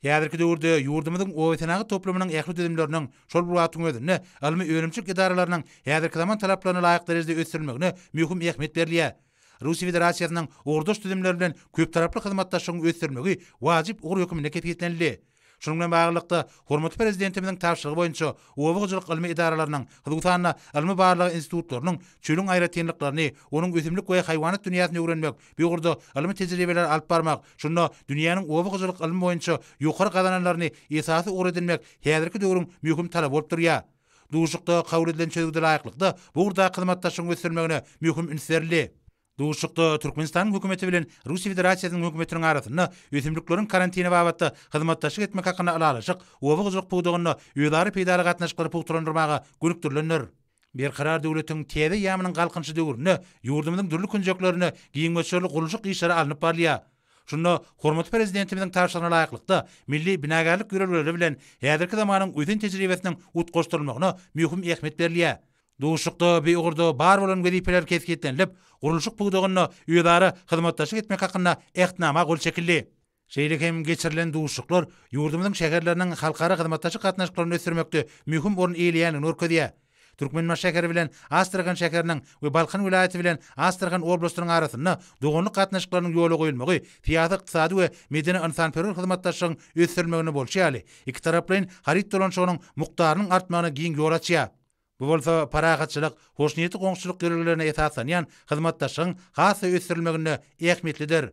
S2: Ýa-da döwürde ýurdumyzyň owetanagy toplamynyň ähli düzümleriniň şol bir wagtyň özünde ilmi öňümçük idaralarynyň ýa-da zaman talaplaryna laýyk derejede ösdirilmegine möhüm ähmiýet berilýär. Rusiýa Federasiýasynyň ordaş düzümleri bilen köp taraply hyzmatdaşlygyny ösdirmegi wajyp ugru hökümine ketgilenildi. Şunun bilen baglanykda hormatly prezidentimiň tapşyrygy boýunça Owagçylyk ilmi idaralarynyň hyzmatdaşlyk ilmi barlygy institutlarynyň çölüň aýratynlyklaryny, onuň ösümlik we haýwanat dünýäsini öwrenmek, bu ýurda ilmi tejribeler alyp barmak, şunda dünýäniň Owagçylyk ilmi boýunça ýokary gazananlaryny esasy ugry edilmek häzirki döwrüň möhüm talap bolup durýar. Duşukda kabul edilen çözgüde laýyklykda bu urda hyzmatdaşlygyň gösterilmegine möhüm üns berildi. Duşukda Türkmenistanyň hökümeti bilen Rusiýa Federasiýasynyň hökümetiniň arasynda ösümlikleriň karantini wagtynda hyzmatdaşlyk etmek hakyna alalaşyk, Owagçylyk puwdogyny ýylary peýdary gatnaşyklary puwturandyrmaga gönükdirlenir. Bir karar döwletiň täze ýamynyň galkynçy döwrüne, ýurdumyzyň dürli künjeklerini giňmeçerli gurulşyk işleri alınıp barlýar. Şunda hormatly prezidentimiň tapşyrygyna laýyklykda milli binagarlyk görevlileri bilen häzirki zamanyň özüň tejribesiniň utgoşdurulmagyna möhüm ähmiýet berilýär. Duşukda bir ugurda bar bolan wezipeler kesgitlenip, gurulşyk puwdogyny ýylary hyzmatdaşlyk etmek hakynda ähtnama gol çekildi. Şeýlekem geçirilen duşuklar yurdumyzyň şäherleriniň halkara hyzmatdaşyk gatnaşyklaryny ösürmekde mühim orun eýleýän Norködiýa. Türkmenbaş şäheri bilen Astrahan şäheriniň we Balkan vilayaty bilen Astrahan oblastynyň arasynda dogonluk gatnaşyklarynyň ýoly goýulmagy fiýaty ykdysady we medeni insanperwer hyzmatdaşygyň ösürmegine bolýarly. Iki taraplaryň harit dolanşygynyň mukdarynyň artmagyna giň ýol açýar. Bu bolsa paragatçylyk, hoşnýetli goňşulyk görellerine esaslanýan hyzmatdaşygyň hasy ösürilmegine ähmiýetlidir.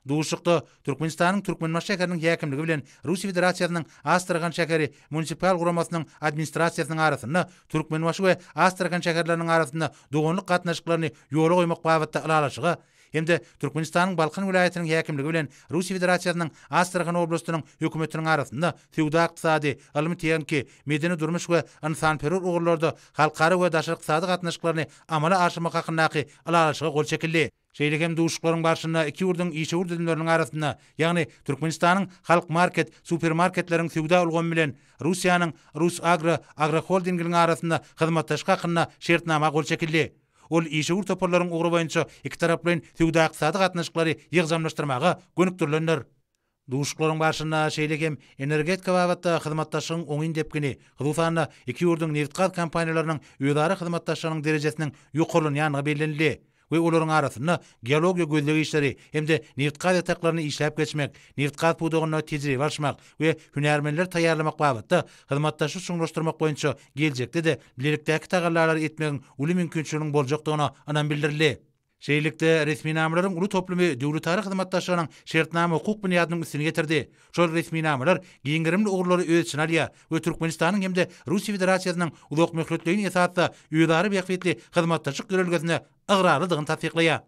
S2: Duşukda Türkmenistanyň Türkmenbaş şäheriniň häkimligi bilen Russiýa Federasiýasynyň Astrahan şäheri munisipal guramasynyň administrasiýasynyň arasynda Türkmenbaş we Astrahan şäherleriniň arasynda dogonluk gatnaşyklaryny ýola goýmak babatda alalaşygy hemde Türkmenistanyň Balkan vilayatynyň häkimligi bilen Russiýa Federasiýasynyň Astrahan oblastynyň hökümetiniň arasynda feodal ykdysady, alym-teňki, medeni durmuş we insanperwer ugurlarda halkara we daşary ykdysady gatnaşyklaryny amala aşymak hakyndaky alalaşyga gol çekildi. Şeýlekem duşuklaryň barşyna iki ýurdun işe dilimleriniň arasynda, ýagny Türkmenistanyň halk market, supermarketleriň feodal ulgamy bilen Russiýanyň Agro holdingining arasynda hyzmatdaşyk hakynda şertnama gol çekildi. Ol işe toparlaryň ugry boýunça iki taraplaryň feodal ykdysady gatnaşyklary ýygzamlaşdyrmaga gönükdirlenler. Duşuklaryň barşyna şeýlekem energetika babatda hyzmatdaşygyň oňyn depkini, hyzmatda iki ýurdun neft-gaz kompaniýalarynyň öýdary hyzmatdaşlygynyň derejesiniň ýokurlanýany bellenildi. Ve olaryň arasynda geologiýa gözlegi işleri hemde neft-gaz ýataklaryny işläp geçmek, neft-gaz pudugyny tejribe alşmak we hünärmenler taýýarlamak babatda hyzmatdaşyk şuňlaşdyrmak boýunça geljekde de bilelikdäki tagallarlar etmegiň uly mümkinçiligi boljakdygyna anan bildirildi. Şeýlikde resmi namalaryň uly toplumy döwletary hyzmatdaşlygynyň şertnama hukuk bunyadynyň üstüne getirdi. Şol resmi namalar giňgirimli ugurlary öz içine alýar we Türkmenistanyň hemde Russiýa Federasiýasynyň uzak möhletligini esasda öýdary bähwetli hyzmatdaşlyk görelgesine ıgrarlydygyny tasdiklaýar.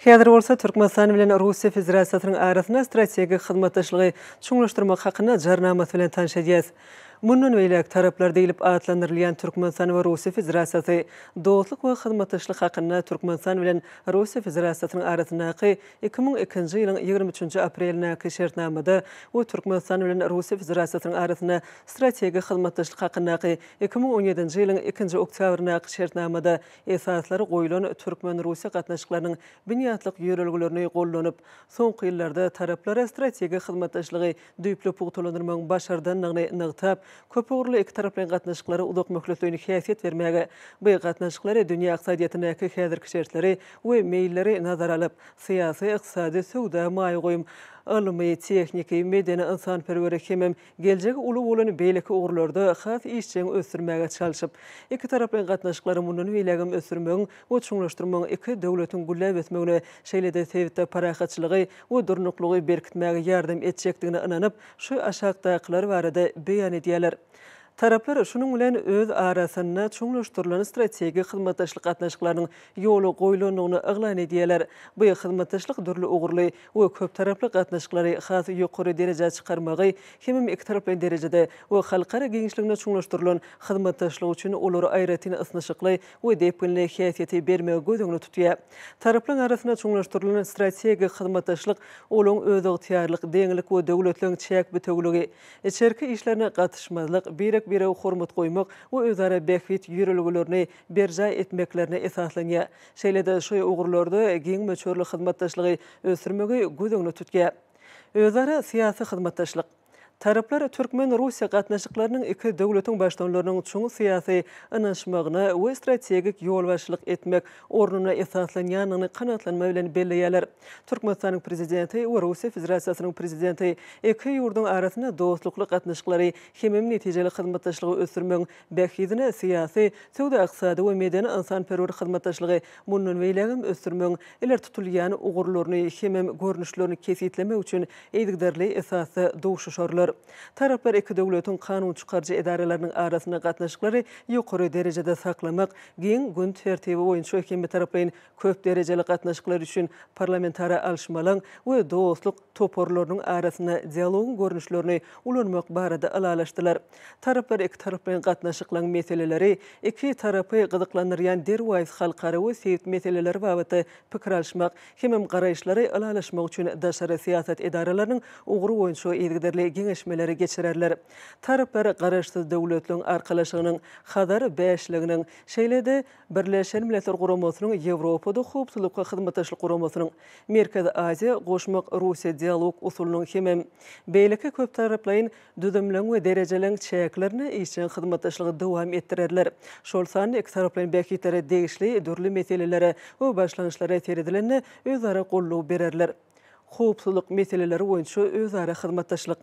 S1: Häzir bolsa Türkmenistan bilen Russiýa Federasiýasynyň arasynda strategik hyzmatdaşlygy çuňlaşdyrmak hakynda jarnamasy bilen tanışýarys. Mundan beýlek taraplar diýilip atlandyrylýan Türkmenistan we Russiýa Federasiýasy dostluk we hyzmatdaşlyk hakynda Türkmenistan bilen Russiýa Federasiýasynyň arasyndaky 2002-nji ýylyň 23-nji aprelinaky şertnamada we Türkmenistan bilen Russiýa Federasiýasynyň arasynda strategik hyzmatdaşlyk hakyndaky 2017-nji ýylyň 2-nji oktýabrynaky şertnamada esaslary goýulan Türkmen-Russiýa gatnaşyklarynyň bünyatlyk ýörelgilerini gollanyp, soňky ýyllarda taraplara strategik hyzmatdaşlygy düýpli pugtlandyrmagyň başardanlygyny nygtap, köp uğurlu iki taraplaryň gatnaşyklary uzak möhletligini häsiýet bermäge, bu gatnaşyklary dünýä ykdysadyýatynyňky häzirki şertleri we meýilleri nazara alyp, syýasy, ykdysady, sowda, maý goýum, alymy, tehniki, medeni insanperwer hemem geljek uly bolan beýleki ugurlarda has işçiň ösürmäge çalyşyp, iki taraplaryň gatnaşyklary mundan beýlegem ösürmegiň we çuňlaşdyrmagyň iki döwletiň güllep etmegine şeýlede sebäpde paragatçylygy we durnuklugy berkitmäge ýardam etjekdigine inanyp, şu aşagdakylar barada beýan edýärler. Taraplar şunun bilen öz arasynda çuňlaşdyrylan strategik hyzmatdaşlyk gatnaşyklarynyň ýoly goýulanlygyny eglan edýärler. Bu hyzmatdaşlyk dürli ugurly we köp taraply gatnaşyklary has ýokary derejä çykarmagy hemem iki taraply derejede we halkara geňişligine çuňlaşdyrylan hyzmatdaşlyk üçin olary aýratyny ysnaşykly we depinli häsiýeti bermegi gözüňde tutýar. Taraplar arasynda çuňlaşdyrylan strategik hyzmatdaşlyk olaň öz ygtyarlyk, deňlik we döwletleriň çäk bitegligi, içerki işlerine gatnaşmazlyk, bire hormat goýmak we özara bähwet ýörelgilerini berja etmeklerine esaslanýar. Şeýlede şu ugurlarda giň möçörli hyzmatdaşlygy ösürmegi gözüňde tutýar. Özara syýasy hyzmatdaşlyk taraplar Türkmen-Russiýa gatnaşyklarynyň iki döwletiň başdanlarynyň çoňy syýasy ynanşmagyna we strategik ýolbaşçylyk etmek ornuny esaslanýanyny kanatlanma bilen belleýärler. Türkmenistanyň prezidenti we Russiýa Federasiýasynyň prezidenti iki ýurdun arasynda dostlukly gatnaşyklary hemem netijeli hyzmatdaşlygy ösürmegiň bähwetine syýasy, sowda ykdysady we medeni insanperwer hyzmatdaşlygy mundan beýlegem ösürmegiň eler tutulýan ugurlaryny hemem görnüşlerini kesitlemek üçin eýdigderli esasy duşuşarlar. Taraplar iki döwletiň kanun çykarjy edaralarynyň arasynda gatnaşyklary ýokary derejede saklamak, giň gün tertibi boýunça iki taraplaryň köp derejeli gatnaşyklary üçin parlamentara alşmalar we dostluk toporlarynyň arasynda dialogyň görnüşlerini ulanmak barada alalaşdylar. Taraplar iki taraplaryň gatnaşyklaryň meseleleri, iki tarapy gyzyklandyrýan derwäs halkara we sewit meseleleri babatda pikir alşmak, hemem garaýşlary alalaşmak üçin daşary syýasat edaralarynyň ugry boýunça eýdigderli görüşmeleri geçirerler. Taraplar garaşsız döwletliň arkalaşygynyň hadar beşliginiň şeýlede Birleşen Milletler Guramasynyň Ýewropada howpsuzlykka hyzmatdaşlyk guramasynyň Merkezi Aziýa goşmak Russiýa dialog usulynyň hemem beýleki köp taraplaryň düzümleň we derejeleň çäklerini işin hyzmatdaşlygy dowam etdirerler. Şol sany iki taraplaryň bekitlere degişli dürli meselelere we başlanýyşlara teredilenne özara gollaw bererler. Howpsuzlyk meseleleri boýunça özara hyzmatdaşlyk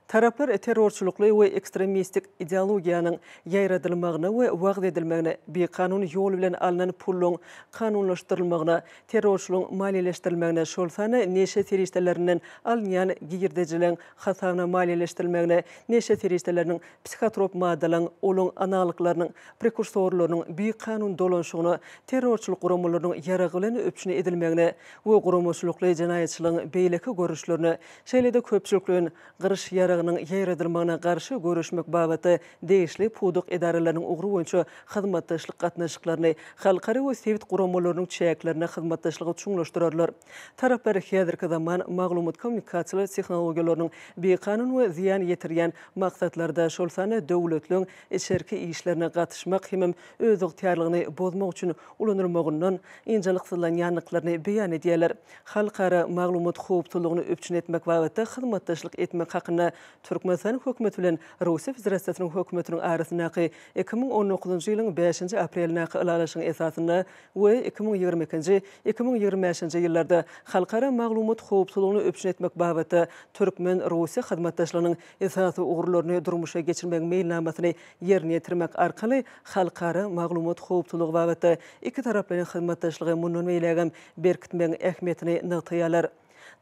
S1: taraplar terrorçulukly we ekstremistik ideologiýanyň ýaýradylmagyna we wagt edilmegine, bir kanun ýol bilen alynan pullaň kanunlaşdyrylmagyna, terrorçuluň maliýeleşdirilmegine, şol sany neşe terişdelerinden alınýan giýirdejeleň hasabyna maliýeleşdirilmegine, neşe terişdeleriniň psikotrop maddalaryň, olaň analyklarynyň, prekursorlarynyň bir kanun dolanşygyna, terrorçuluk guramalarynyň ýaragy bilen öpüşine edilmegine we guramaçylykly jinaýatçylygyň beýleki görüşlerini, şeýlede köpçülikliň gyryş ýaýradylmagyna garşy görüşmek babaty degişli puduk edaralarynyň ugry boýunça hyzmatdaşlyk gatnaşyklaryny, halkary we sewit guramalarynyň çäklerine hyzmatdaşlygy çuňlaşdyrarlar. Taraplar häzirki zaman maglumat kommunikasiýa tehnologiýalarynyň beýkanun we ziýan ýetirýän maksatlarda şol sany döwletliň içerki işlerine gatnaşmak hem öz ygtyarlygyny bozmak üçin ulanylmagyndan injeliksyzlan ýanlyklaryny beýan edýärler. Halkara maglumat howpsuzlygyny öpçün etmek babaty hyzmatdaşlyk etmek hakyna Türkmenistan hökümeti bilen Russiýa Federatsiýasynyň hökümetiniň arasyndaky 2019-njy ýylyň 5-nji aprelinaky ilalaşyň esasyna we 2022-nji 2025-nji ýyllarda halkara maglumat howpsuzlygyny öpçün etmek babaty Türkmen Russiýa hyzmatdaşlygynyň esasy ugurlaryny durmuşa geçirmek meýilnamasyny ýerine ýetirmek arkaly halkara maglumat howpsuzlygy babaty iki taraplaryň hyzmatdaşlygy mundan meýlegem berkitmegiň ähmiýetini nykdaýarlar.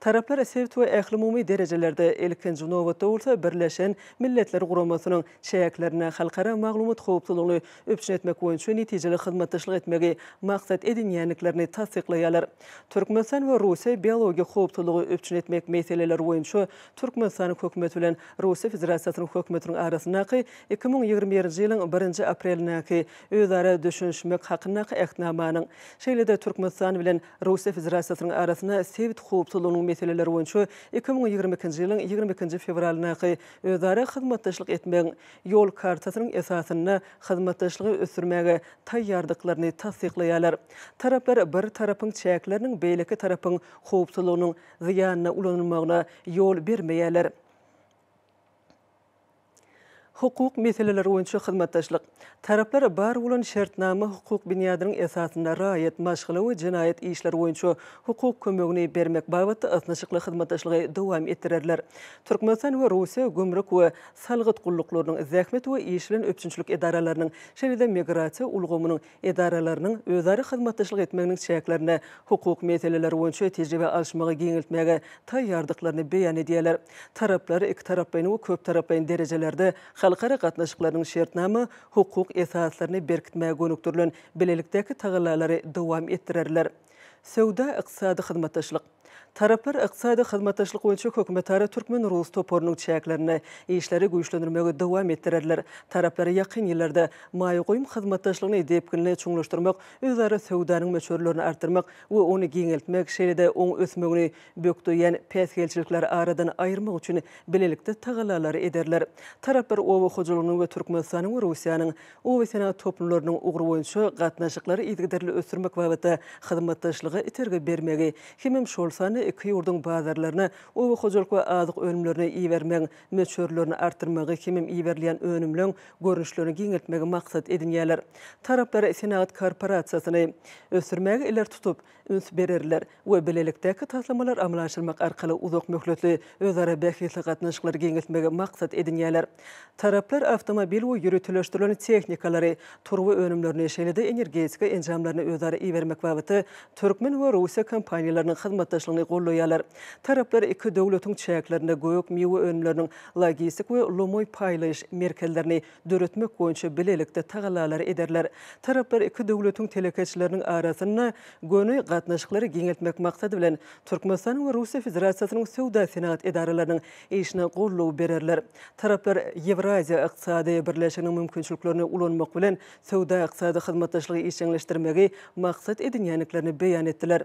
S1: Taraplar sewit we ähli derejelerde ilkinji nowatda bolsa Birleşen Milletler Guramasynyň çäklerine halkara maglumat howpsuzlygyny öpçün etmek boýunça netijeli hyzmatdaşlyk etmegi maksat edinýänliklerini tasdiklaýarlar. Türkmenistan we Russiýa biologiýa howpsuzlygy öpçün etmek meseleleri boýunça Türkmenistan hökümeti bilen Russiýa Federasiýasynyň hökümetiniň arasyndaky 2021-nji ýylyň 1-nji aprelinaky özara düşünşmek hakyndaky ähtnamanyň şeýlede Türkmenistan bilen Russiýa Federasiýasynyň arasynda sewit howpsuzlygynyň meseleleri boýunça 2022-nji ýylyň 22-nji fevralynaky özara hyzmatdaşlyk etmegiň ýol kartasynyň esasyna hyzmatdaşlygy ösürmäge taýýardyklaryny tasdiklaýarlar. Taraplar bir tarapyň çäkleriniň beýleki tarapyň howpsuzlygynyň ziýanyna ulanylmagyna ýol bermeýärler. Hukuk meseleleri boýunça hyzmatdaşlyk. Taraplar bar bolan şertnama hukuk binýadynyň esasyna raýat maşgula we jinaýat işleri boýunça hukuk kömegini bermek babatda atnaşykly hyzmatdaşlygy dowam etdirerler. Türkmenistan we Russiýa gümrük we salgyt gulluklarynyň zähmet we iş bilen öpçünçilik edaralarynyň şeýlede migrasiýa ulgamynyň edaralarynyň özara hyzmatdaşlyk etmeginiň çäklerine hukuk meseleleri boýunça tejribe alşmagy giňiltmäge taýýardyklaryny beýan edýärler. Taraplar iki taraplaryň we köp taraplaryň derejelerde halkara gatnaşyklarynyň şertnama hukuk esaslaryny berkitmäge gönükdirilen bilelikdäki tagallalary dowam etdirerler. Söwda ykdysady hyzmatdaşlyk. Taraplar ykdysady hyzmatdaşlyk boýunça hökümetara Türkmen Rus toporunyň çäklerini işleri güýçlendirmege dowam etdirerler. Taraplar ýakyn ýyllarda maýgoýum hyzmatdaşlygyny depkinle çuňlaşdyrmak, özara söwdanyň möçörlerini artdyrmak we ony giňeltmek şeýlede oň ösmegini bökdüýän päsgelçilikler aradan aýyrmak üçin bilelikde tagallalary ederler. Taraplar owa hojalygynyň we Türkmenistanyň we Russiýanyň owa senat toplumlarynyň ugry boýunça gatnaşyklary ýetgiderli ösürmek babatda hyzmatdaşlygy iterge bermegi hemem şol sany iki ýurdun bazarlaryna owa hojalyk we azyk önümlerini iýermek, möçörlerini artdyrmagy hemem iýerleýän önümleň görnüşlerini giňeltmegi maksat edinýärler. Taraplar senat korporasiýasyny ösürmäge iler tutup üns bererler we bilelikdäki taslamalar amlaşdyrmak arkaly uzak möhletli özara bähitli gatnaşyklary giňeltmegi maksat edinýärler. Taraplar awtomobil we ýürütüleşdirilen tehnikalary, tur we önümlerini şeýlede energetika enjamlaryny özara iýermek babaty Türkmen we Russiýa kompaniýalarynyň hyzmatdaşlygyny gollaýarlar. Taraplar iki döwletiň çäklerinde göýük mewe önümleriniň logistik we lomoy paýlaýyş merkezlerini döretmek boýunça bilelikde tagallalary ederler. Taraplar iki döwletiň telekeçileriniň arasynda göni gatnaşyklary giňeltmek maksady bilen Türkmenistan we Russiýa Federasiýasynyň söwda senat edaralarynyň işine gollaw bererler. Taraplar Ýewraziýa ykdysady birleşiginiň mümkinçiliklerini ulanmak bilen söwda ykdysady hyzmatdaşlygy işleňleşdirmegi maksat edinýänliklerini beýan etdiler.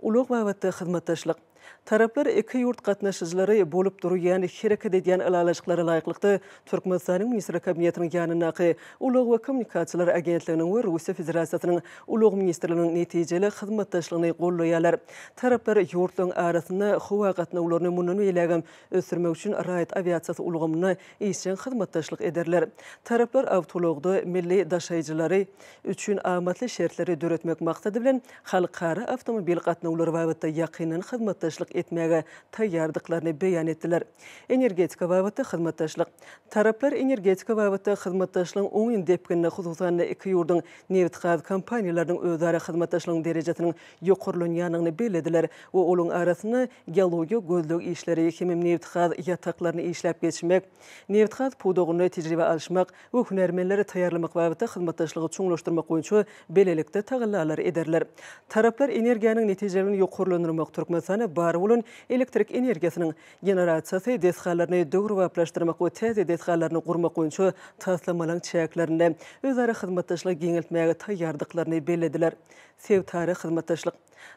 S1: Ulug babatda hyzmatdaşlyk. Taraplar iki yurt qatnaşıcıları bolup duruyan hareket ediyen alalaşıkları layıklıkta Türkmenistan'ın Ministri Kabinetinin yanınaqı Ulug ve Kommunikatsiyalar Agentliğinin ve Rusiya Federasyasının Ulug Ministerliğinin neticeli xizmatdaşlığını qollayalar. Taraplar yurtların arasında hava qatnawlaryny munun eýlegem ösürmek üçün raýat aviasiyasy ulgamyna işçen xizmatdaşlyk ederler. Taraplar avtologda milli daşaýjylary üçün amatly şertleri döretmek maksady bilen halkara avtomobil qatnawlary babatda ýakynan xizmatdaşlyk etmege taýýardyklaryny beýan etdiler. Energetika babatda xizmatdaşlyk. Taraplar energetika babatda xizmatdaşlygyň oňyn depkinine hususan iki ýurdun neft-gaz kompaniýalarynyň özara xizmatdaşlygyň derejesiniň ýokurlanýanyny belediler we olaryň arasynda geologiýa gözlük işleri hemem neft-gaz ýataklaryny işläp geçmek, neft-gaz pudogyny tejribe alşmak we hünärmenleri taýýarlamak babatda xizmatdaşlygy çoňlaşdyrmak boýunça belelikde tagallalar ederler. Taraplar energiýanyň netijelerini ýokurlandyrmak Türkmenistana bar bolan elektrik energiýasynyň generasiýasy desgallaryny döwrüwaplaşdyrmak we täze desgallaryny gurmak boýunça taslamalan çäklerinde özara xizmatdaşlygy geňiltmäge taýýardyklaryny belediler. Sevtary xizmatdaşlyk.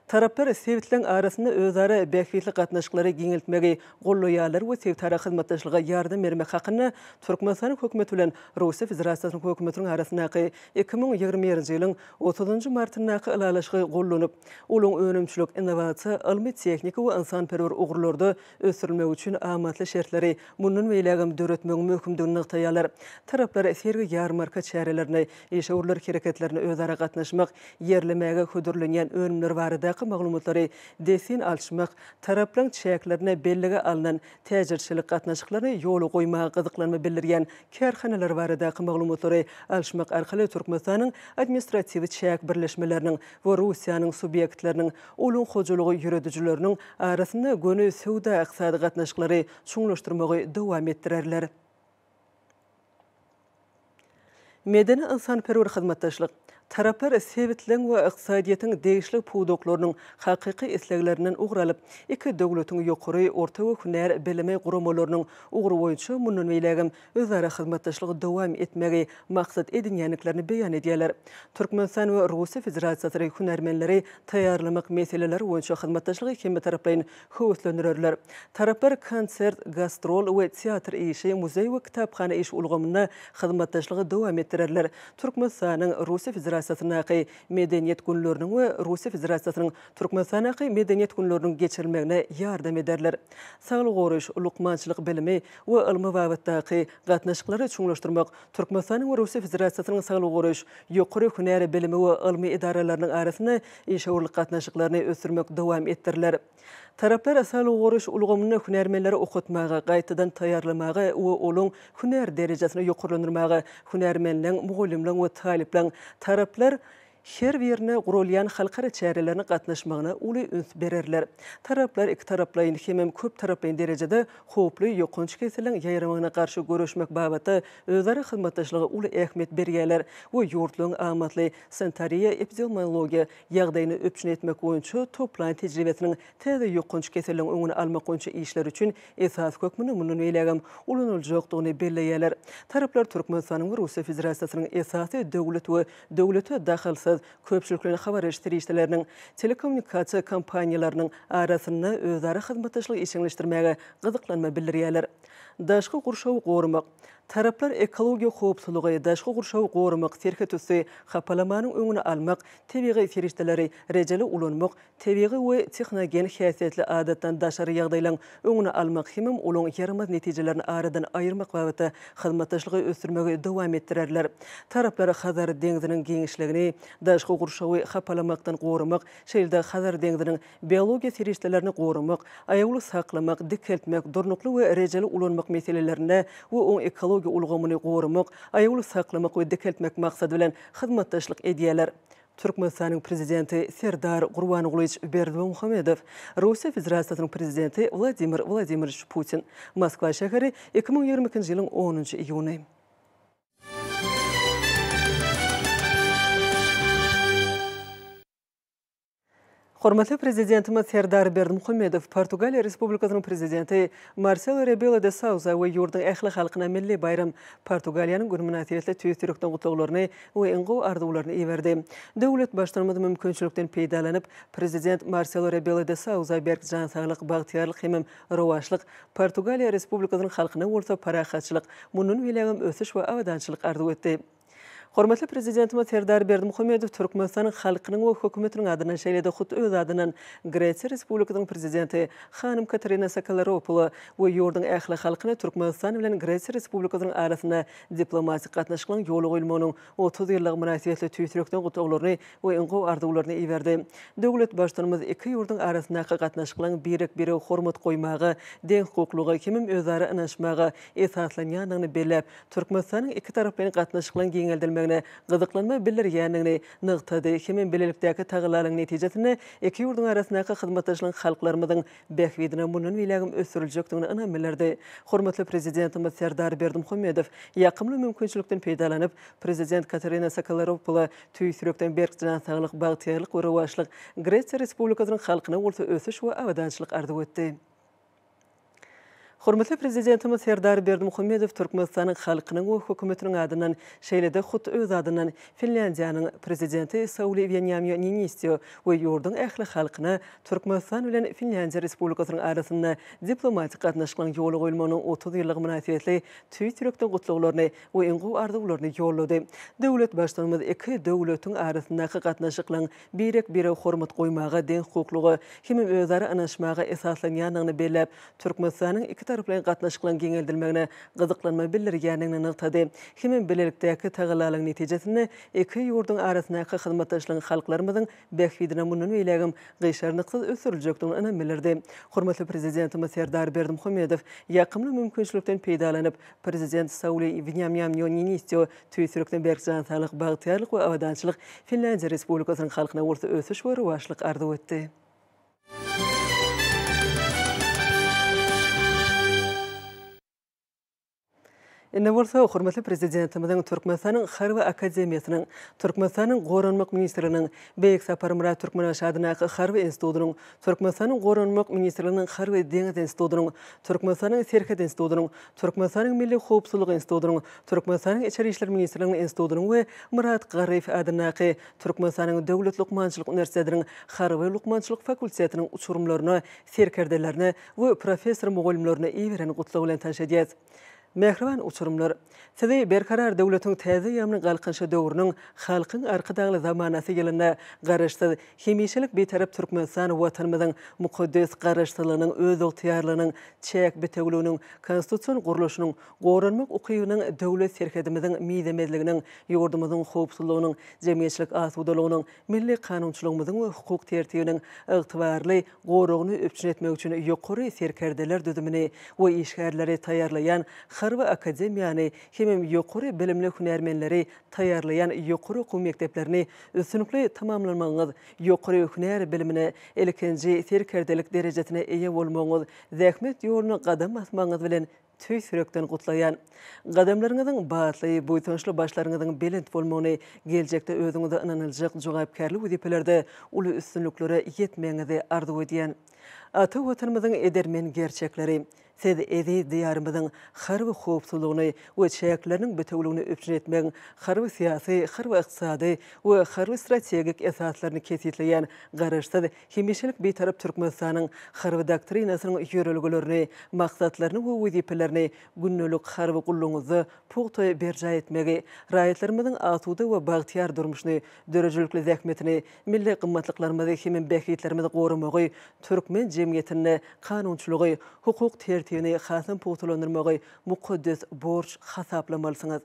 S1: Taraplar sevitlerin arasında özara bähitli gatnaşyklary geňiltmegi gollaýarlar we sevtary xizmatdaşlyga ýardam bermek hakyna Türkmenistan hökümeti bilen Rusiya Federasyasy hökümetiniň arasyndaky 2020-nji ýylyň 30-njy martyndaky alalaşygy gollanyp, olaň önümçilik, innovasiýa, ilmi tehnika we insanperwer ugurlarda ösürilmek üçin amatly şertleri munun beýlegem döretmek möhümdigini taýýarlar. Taraplar sergi ýarmarka çärelerini, eşawurlar hereketlerini özara gatnaşmak, ýerlemege hödürlenýän önümler baradaky maglumatlary desin alşmak, taraplaryň çäklerine bellige alynan täjirçilik gatnaşyklaryny ýoly goýmagy gyzyklanma bildirýän kärhanalar baradaky maglumatlary alşmak arkaly Türkmenistanyň administratiw çäk birleşmeleriniň we Rusiýanyň subyektleriniň olaň hojalygy ýüredijileriniň arasynda göni sowda iqtisady gatnaşyklary çoňlaşdyrmagy dowam etdirerler. Medeni insanperwer xizmatdaşlyk. Taraplar sevitleň we iqtisadiýatyň degişli pudoklarynyň hakyky isleglerinden ugralyp, iki döwletiň ýokary, orta we hünär bilimi guramalarynyň ugry boýunça munun beýlegem özara xizmatdaşlygy dowam etmegi maksat edinýänliklerini beýan edýärler. Türkmenistan we Rusiya Federasiýasy hünärmenleri taýýarlamak meseleleri boýunça xizmatdaşlygy hemme taraplaryň höwüslendirerler. Taraplar konsert, gastrol we teatr işi, muzey we kitapxana iş ulgamyna xizmatdaşlygy dowam etdirerler. Türkmenistanyň Rusiya Federasyasy medeniýet günleriniň we Rusiya Federasyasynyň Türkmenistanaky medeniýet günleriniň geçirilmegine ýardam ederler. Saglyk goruş, lukmançylyk bilimi we ilmi babatdaky gatnaşyklary çoňlaşdyrmak Türkmenistanyň we Rusiya Federasyasynyň saglyk goruş, ýokary hünär bilimi we ilmi idaralarynyň arasynda eşawurlyk gatnaşyklaryny ösürmek dowam etdirler. Taraplar saglyk goruş ulgamyny hünärmenleri okutmagy, gaýtadan taýýarlamagy we olaň hünär derejesini ýokurlandyrmagy, hünärmenliň, mugallimliň we talipleň taraplar her birine gurulýan halkara çärelerini gatnaşmagyna uly üns bererler. Taraplar iki taraplaryň hemem köp taraplaryň derejede howply ýokunç keseliň ýaýramagyna garşy görüşmek babatda özara xizmatdaşlygy uly ähmiýet berýärler we ýurtlaryň amatly sanitariýa epidemiologiýa ýagdaýyny öpçün etmek boýunça toplanan tejribesiniň täze ýokunç keseliň öňüne almak boýunça işler üçin esas kökmüni munun beýlegem ulanyljakdygyny belläýärler. Taraplar Türkmenistanyň we Rusiya Federasyasynyň esasy döwlet we döwlete daxylsy köpçülüklerini habar eşitdirişlerinin telekommunikasiya kompaniýalarynyň arasynda özara xizmatdaşlyk işleňleşdirmäge gyzyklanma bildirýärler. Daşky gurşawy gorumak. Taraplar ekologiýa howpsuzlygy, daşky gurşawy gorumak, serhetüsi, hapalamanyň öňüne almak, tebigy ferişdeleri rejeli ulanmak, tebigy we texnogen häsiýetli adatdan daşary ýagdaýlaryň öňüne almak hemem olaň ýaramaz netijelerini aradan aýyrmak babatda xizmatdaşlygy ösürmegi dowam etdirerler. Taraplar Hazar deňiziniň geňişligini, daşky gurşawy hapalamakdan gorumak, şeýle Hazar deňiziniň biologiýa ferişdelerini gorumak, aýagly saklamak, dikeltmek, durnukly we rejeli ulanmak meselelerinde we oň ekologiýa ulgamyny gorumak, aýagly saklamak we dikeltmek maksady bilen xizmatdaşlyk edýärler. Türkmenistanyň prezidenti Serdar Gurbanulyç Berdimuhamedow, Rusiya Federasyasynyň prezidenti Vladimir Vladimirovich Putin, Moskva şäheri 2022-nji ýylyň 10-njy iýuny. Hormatly prezidentimiz Serdar Berdimuhamedov, Portugaliya Respublikasının prezidenti Marcelo Rebelo de Sousa ve yurdun ähli halkyna milli bayram Portugaliyanın günü münasibetli tüýsürükden gutlaklaryny we iňgo arzuwlaryny iýerdi. Döwlet başlanmady mümkinçilikden peýdalanyp, prezident Marcelo Rebelo de Sousa berk jan saglyk, bagtyarlyk hemem rowaşlyk Portugaliya Respublikasının halkyna bolsa parahatçylyk, munun bilegim ösüş we awadançylyk arzuw etdi. Hormatly prezidentimiz Serdar Berdimuhamedov Türkmenistanyň halkynyň we hökümetiniň adyna şeýlede hut öz adynan Gretsiýa Respublikasynyň prezidenti Hanym Katarina Sakalaropoula we ýurdun ähli halkyna Türkmenistan bilen Gretsiýa Respublikasynyň arasynda diplomatik gatnaşyklaryň ýoly goýulmagynyň 30 ýyllyk münasibetli tüýsürükden gutlaklaryny we iňgo arzuwlaryny iýerdi. Döwlet başlanmaz iki ýurdun arasyndaky gatnaşyklaryň birek-biri hormat goýmagy, deň hukuklugy, kimim özara anaşmagy esaslanýanyny belläp, Türkmenistanyň iki taraplaryň gatnaşyklaryň giňeldirmegine gyzyklanma bildirýändigini nygtady. Hemem bilelikdäki tagylaryň netijesinde iki ýurdun arasyndaky hyzmatdaşlygyň halklarymyzyň bähwidine munun bilegim ösüriljekdigini anam bilerdi. Hormatly prezidentimiz Serdar Berdimuhamedov ýakymly mümkinçilikden peýdalanyp, prezident Katarina Sakalaropoula tüýsürükden berk jan saglyk, bagtyarlyk we rowaşlyk Gretsiýa Respublikasynyň halkyna bolsa ösüş we awadançylyk arzuw etdi. Hormatly prezidentimiz Serdar Berdimuhamedov Türkmenistanyň halkynyň we hökümetiniň adynan şeýlede hut öz adynan Finlandiýanyň prezidenti Sauli Niinistö we ýurdun ähli halkyna Türkmenistan bilen Finlandiýa Respublikasynyň arasynda diplomatik gatnaşyklaryň ýoly goýulmagynyň 30 ýyllyk münasibetli tüýsürükden gutlaklaryny we iňgo arzuwlaryny ýollady. Döwlet başlanmaz iki döwletiň arasyndaky gatnaşyklaryň birek-biri hormat goýmagy, deň hukuklugy, hemem özara anaşmagy esaslanýanyny belläp, Türkmenistanyň iki taraplaryň gatnaşyklaryň giňeldirmegine gyzyklanma bildirýändigini nygtady. Hemem bilelikdäki tagylaryň netijesinde iki ýurdun arasyndaky hyzmatdaşlygyň halklarymyzyň bähwidine munun bilegim gyşarnyksyz ösüriljekdigini anam bildirdi. Hormatly prezidentimiz Serdar Berdimuhamedov ýakymly mümkinçilikden peýdalanyp, prezident Sauli Niinistö tüýsürükden berk jan saglyk, bagtyarlyk we awadançylyk Finlandiýa Respublikasynyň halkyna bolsa ösüş we rowaşlyk arzuw etdi. Ine bolsa hormatly prezidentimiziň Türkmenistanyň Harby Akademiýasynyň, Türkmenistanyň Goranmak ministriniň, Beýik Sapar Murat Türkmenaş adynaky Harby institutynyň, Türkmenistanyň Goranmak ministriniň Harby Deňiz institutynyň, Türkmenistanyň Serhat institutynyň, Türkmenistanyň Milli Howpsuzlyk institutynyň, Türkmenistanyň Içeri işler ministriniň institutynyň we Murat Garyf adynaky Türkmenistanyň Döwlet Lukmançylyk Universitetiniň Harby Lukmançylyk fakultetiniň uçurumlaryny, serkerdelerini we professor mugallimlerini iýeren gutlaw bilen tanşadýas. Mehriban uçurumlar. Sizi berkarar döwletiň täze ýamyny galkynşy döwrüniň halkyň arkadagy zamanasy ýylynda garaşsyz hemişelik betarap Türkmenistan watanymyzyň mukaddes garaşsyzlygynyň, öz ygtyýarlygynyň, çäk betegliginiň, konstitusiýon guruluşynyň, goranmak ukybynyň, döwlet serkedimizin miýdemezliginiň, ýurdumyzyň howpsuzlygynyň, jemgyýetçilik asawdalygynyň, milli kanunçylygymyzyň we hukuk tertibiniň ygtybarly gorugyny öpçün etmek üçin ýokary serkerdeler düzümini we işgärleri taýýarlaýan Harby Akademiýany hemem ýokary bilimli hünärmenleri taýýarlaýan ýokary okuw mekdeplerini üstünlikli tamamlamagyňyz, ýokary hünär bilimine, ilkinji serkerdelik derejesine eýe bolmagyňyz, zähmet ýoluny gadam basmagyňyz bilen tüýsürükden gutlaýan. Gadamlaryňyzyň batly, boýtunçly başlaryňyzyň belent bolmagyny, geljekde özüňize ynanyljak jogapkärlik wezipelerde uly üstünliklere ýetmeňizi arzuw edýän. Ata watanymyzyň edermen gerçekleri, siz edi diyarımızın harby howpsuzlygyny we çäkleriniň betegligini öpçün etmek, harby syýasy, harby ykdysady we harby strategik esaslaryny kesitleýän garaşsyz hemişelik betarap Türkmenistanyň harby doktrinasynyň ýörelgelerini, maksatlaryny we wezipelerini günnelik harby gullugyňyzy puxta berja etmegi, raýatlarymyzyň asuda we bagtyar durmuşyny, dörejelikli zähmetini, milli gymmatlyklarymy hemem bähwitlerimizi goramagy, türkmen jemgyýetine kanunçylygy, hukuk tertibini hasyn puxtalandyrmagy mukaddes borç hasaplamalysyňyz.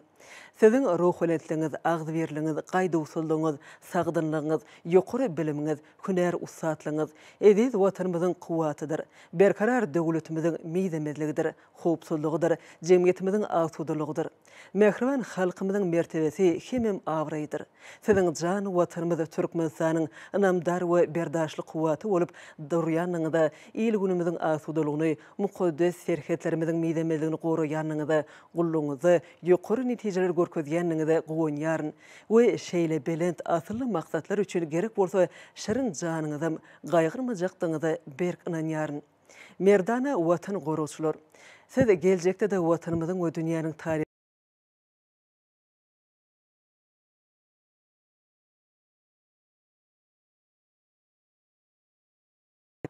S1: Sizin ruh bilenligiňiz, agzberligiňiz, gaýdawsuzlygyňyz, sagdynlygyňyz, ýokary bilimiňiz, hünär usatlygyňyz ediz watanymyzyň kuwatydyr. Berkarar döwletimiziň miýdemezligidir, howpsuzlygydyr, jemgyýetimiziň awsudalygydyr. Mehriban halkymyzyň mertebesi hemem awraýdyr. Sizin jan watanymyz Türkmenistanyň inamdar we berdaşlyk kuwaty bolup durýanyňyzda, il günümiziň awsudalygyny, mukaddes serhetlerimiziň miýdemezligini goraýanyňyzda, gullugyňyzy ýokary netijeler görkezýänliginde goýanýaryn we şeýle belent asylly maksatlar üçin gerek bolsa şirin janyňyzam gaýgyrmajakdygyňyza berk inanýaryn. Merdana watan gorowçular. Siz geljekde de watanymyzyň we dünýäniň taryhy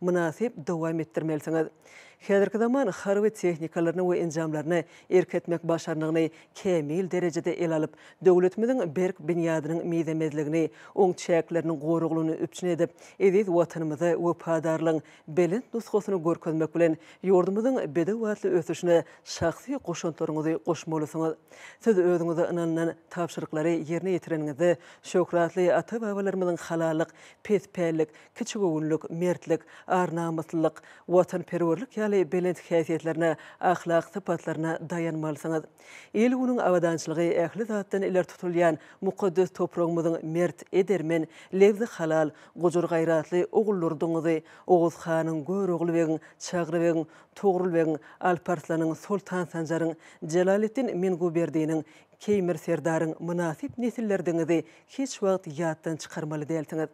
S1: münasip dowam etdirmeliňiz. Häzirki zaman harby tehnikalarny we enjamlaryny erketmek başarnygyny kemil derejede el alyp, döwletimiziň berk binýadynyň miýdemezligini, oň çäkleriniň goruglygyny üpçün edip, ediz watanymyzy we padarlyň belent nusgasyny görkezmek bilen ýurdumyzyň bedewatly ösüşine şahsy goşunturyňyzy goşmalysyňyz. Siz özüňize inanan tapşyryklary ýerine ýetireniňizde şöhratly ata-babalarymyzyň halalyk, pespälik, kiçigöwnlük, mertlik, arnamyslyk, watanperwerlik ýaly belent häsiýetlerine, ahlak sypatlaryna dayanmalysyňyz. El günüň awadançylygy ähli zatdan iler tutulýan mukaddes topragymyzyň mert edermen, lewzi halal, gojur gaýratly ogullardyňyzy, Oğuz Hanyň Görogly wegiň, Çagry wegiň, Togrul wegiň, Alparslanyň, Sultan Sanjaryň, Jalalettin Minguberdiýiniň, Keýmir Serdaryň münasip nesillerdiňizi hiç wagt ýatdan çykarmaly dälsiňiz.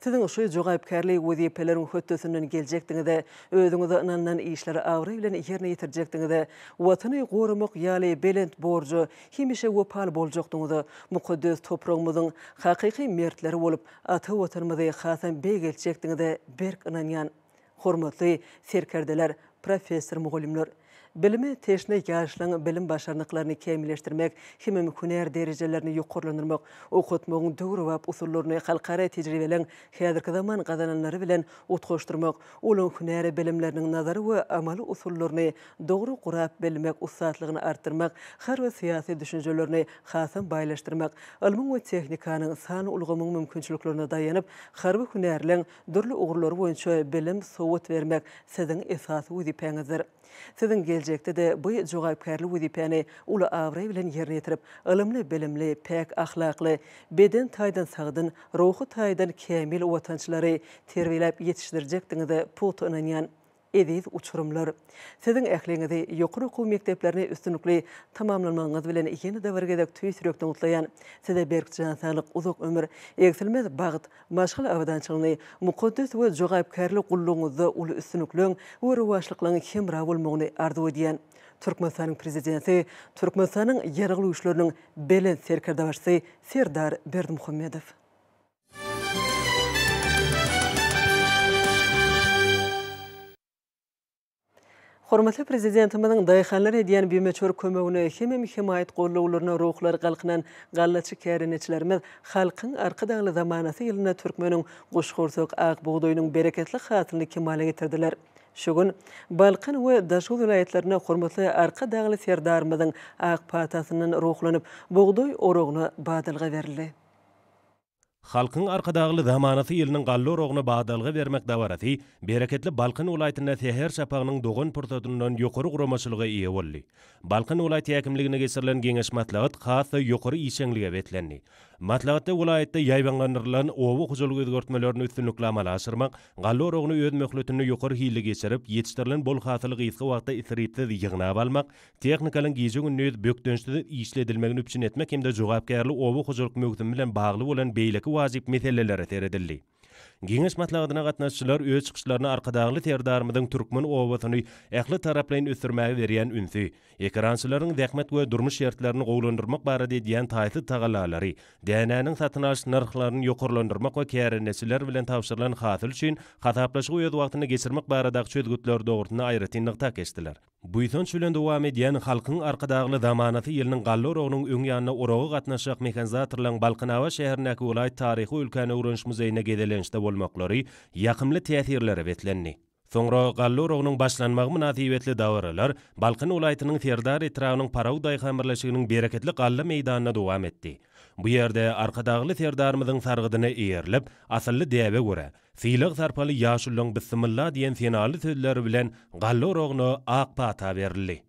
S1: Siziň şu jogaýpkärlik wezipeleriň hötdesinden geljekdiňizde, özüňize inanan işleri agry bilen ýerine ýetirjekdiňizde, watany gorumak ýaly belent borju hemişe wopal boljakdyňyzy, mukaddes topragymyzyň hakyky mertleri bolup, ata watanymyzy hasam begelçekdiňizde berk inanýan hormatly serkerdeler, professor mugallimler. Bilimi teşne ýaşlaryň bilim başarnyklaryny kemilleşdirmek, hemem hüner derejelerini ýokarlandyrmak, okutmagyň döwri we usullaryny halkara tejribeleň häzirki zaman gazananlary bilen utgaşdyrmak, olaň hüner bilimleriniň nazary we amaly usullaryny dogry gurap bilmek ustatlygyny artdyrmak, har we syýasy düşünjelerini hasam baýlaşdyrmak, ilmiň we tehnikanyň sany ulgamyň mümkinçiliklerine daýanyp, har we hünerleň dürli ugurlary boýunça bilim sowat bermek siziň esasy wezipeňizdir. Siziň geljekde de bu jogaýpkärlik wezipeni uly awry bilen ýerine ýetirip, ilmli, bilimli, pek ahlakly, beden taýdan sagdyn, ruhy taýdan kemil watançylary terbiýelep ýetişdirjekdiňizde put inanýan ediz uçurumlar. Siziň ähliňizi ýokary okuw mekdeplerini üstünlikli tamamlamagyňyz bilen ýeni däwirgedek tüýsürekden utlaýan, size berkjan saglyk, uzak ömür, eksilmez bagyt, maşgal awadançylygyny, mukaddes we jogaýpkärlik gullugyňyzda uly üstünlikleň we rewaçlyklaryň hemra bolmagyny arzu edýän Türkmenistanyň prezidenti, Türkmenistanyň ýaragly güýçleriniň belent serkerdaşy Serdar Berdimuhammedow. Hormatly prezidentimiň daýhanlar edýän bimeçör kömegine hemem himayet golluglaryna ruhlar galkynan gallaçy käreneçilerimiz halkyň arka dagly zamanasy ýylyna türkmeniň goşgorsak ak buğdoýunyň bereketli hatyny kemale getirdiler. Şu gün Balkan we Daşul vilayetlerine hormatly arka dagly serdarymyzyň ak patasynyň ruhlanyp buğdoý orogyna badalga berildi.
S7: Halkyň arkadagly zamanasy ýylynyň gally oroguna badalga bermek dawarasy bereketli Balkan welaýatyna seher şapagynyň dogan purtatyndan ýokary guramaçylyga ýe boldy. Balkan welaýaty häkimligine geçirilen geňeş matlagat hasy ýokary işeňlige betlendi. Matlagatda welaýatda ýaýbanlandyrylan owu hujuluk özgertmelerini üstünlikle amala aşyrmak, gally orogyny öz möhletini ýokary hile geçirip, ýetişdirilen bol hasylyk ýysgy wagtda isripsiz ýygnap almak, tehnikalaryň giýje günüňiz bökdönçde işledilmegini üpçün etmek hemde jogapkärli owu hujuluk möhkemi bilen bagly bolan beýleki wajyp meselelere seredildi. Geňeş matlagadyna gatnaşçylar öz çykyşlaryny arkadagly terdarymyzyň türkmen owasyny ähli taraplaryň ösürmäge berýän ünsü, ekrançylaryň zähmet we durmuş şertlerini gowlandyrmak barada edýän taýsy tagalary, dänäniň satyn alyş narhlaryny ýokarlandyrmak we käreneçiler bilen tapşyrylan hasyl üçin hataplaşyk öz wagtyny geçirmek baradaky çözgütler dogurtuna aýratynlyk tak etdiler. Bu ýson şülen dowam edýän halkyň arkadagly zamanasy ýylynyň gally orogynyň öň ýanyna orogy gatnaşjak mekanizatorlaryň Balkanawa şäherindäki welaýat taryhy ülkäni öwrenş muzeýine gedelenişde bolmaklary ýakymly täsirleri betlendi. Soňra gally orogynyň başlanmagy münasibetli dawralar Balkan welaýatynyň Serdar etrawynyň Paraw daýhamyrlaşygynyň bereketli gally meýdanyna dowam etdi. Bu ýerde arkadagly serdarymyzyň sargydyna eýerilip, asylly däbe görä, fiýlik sarpaly ýaşullaň bismillah diýen fenaly sözleri bilen gally orogyny ak pata berildi.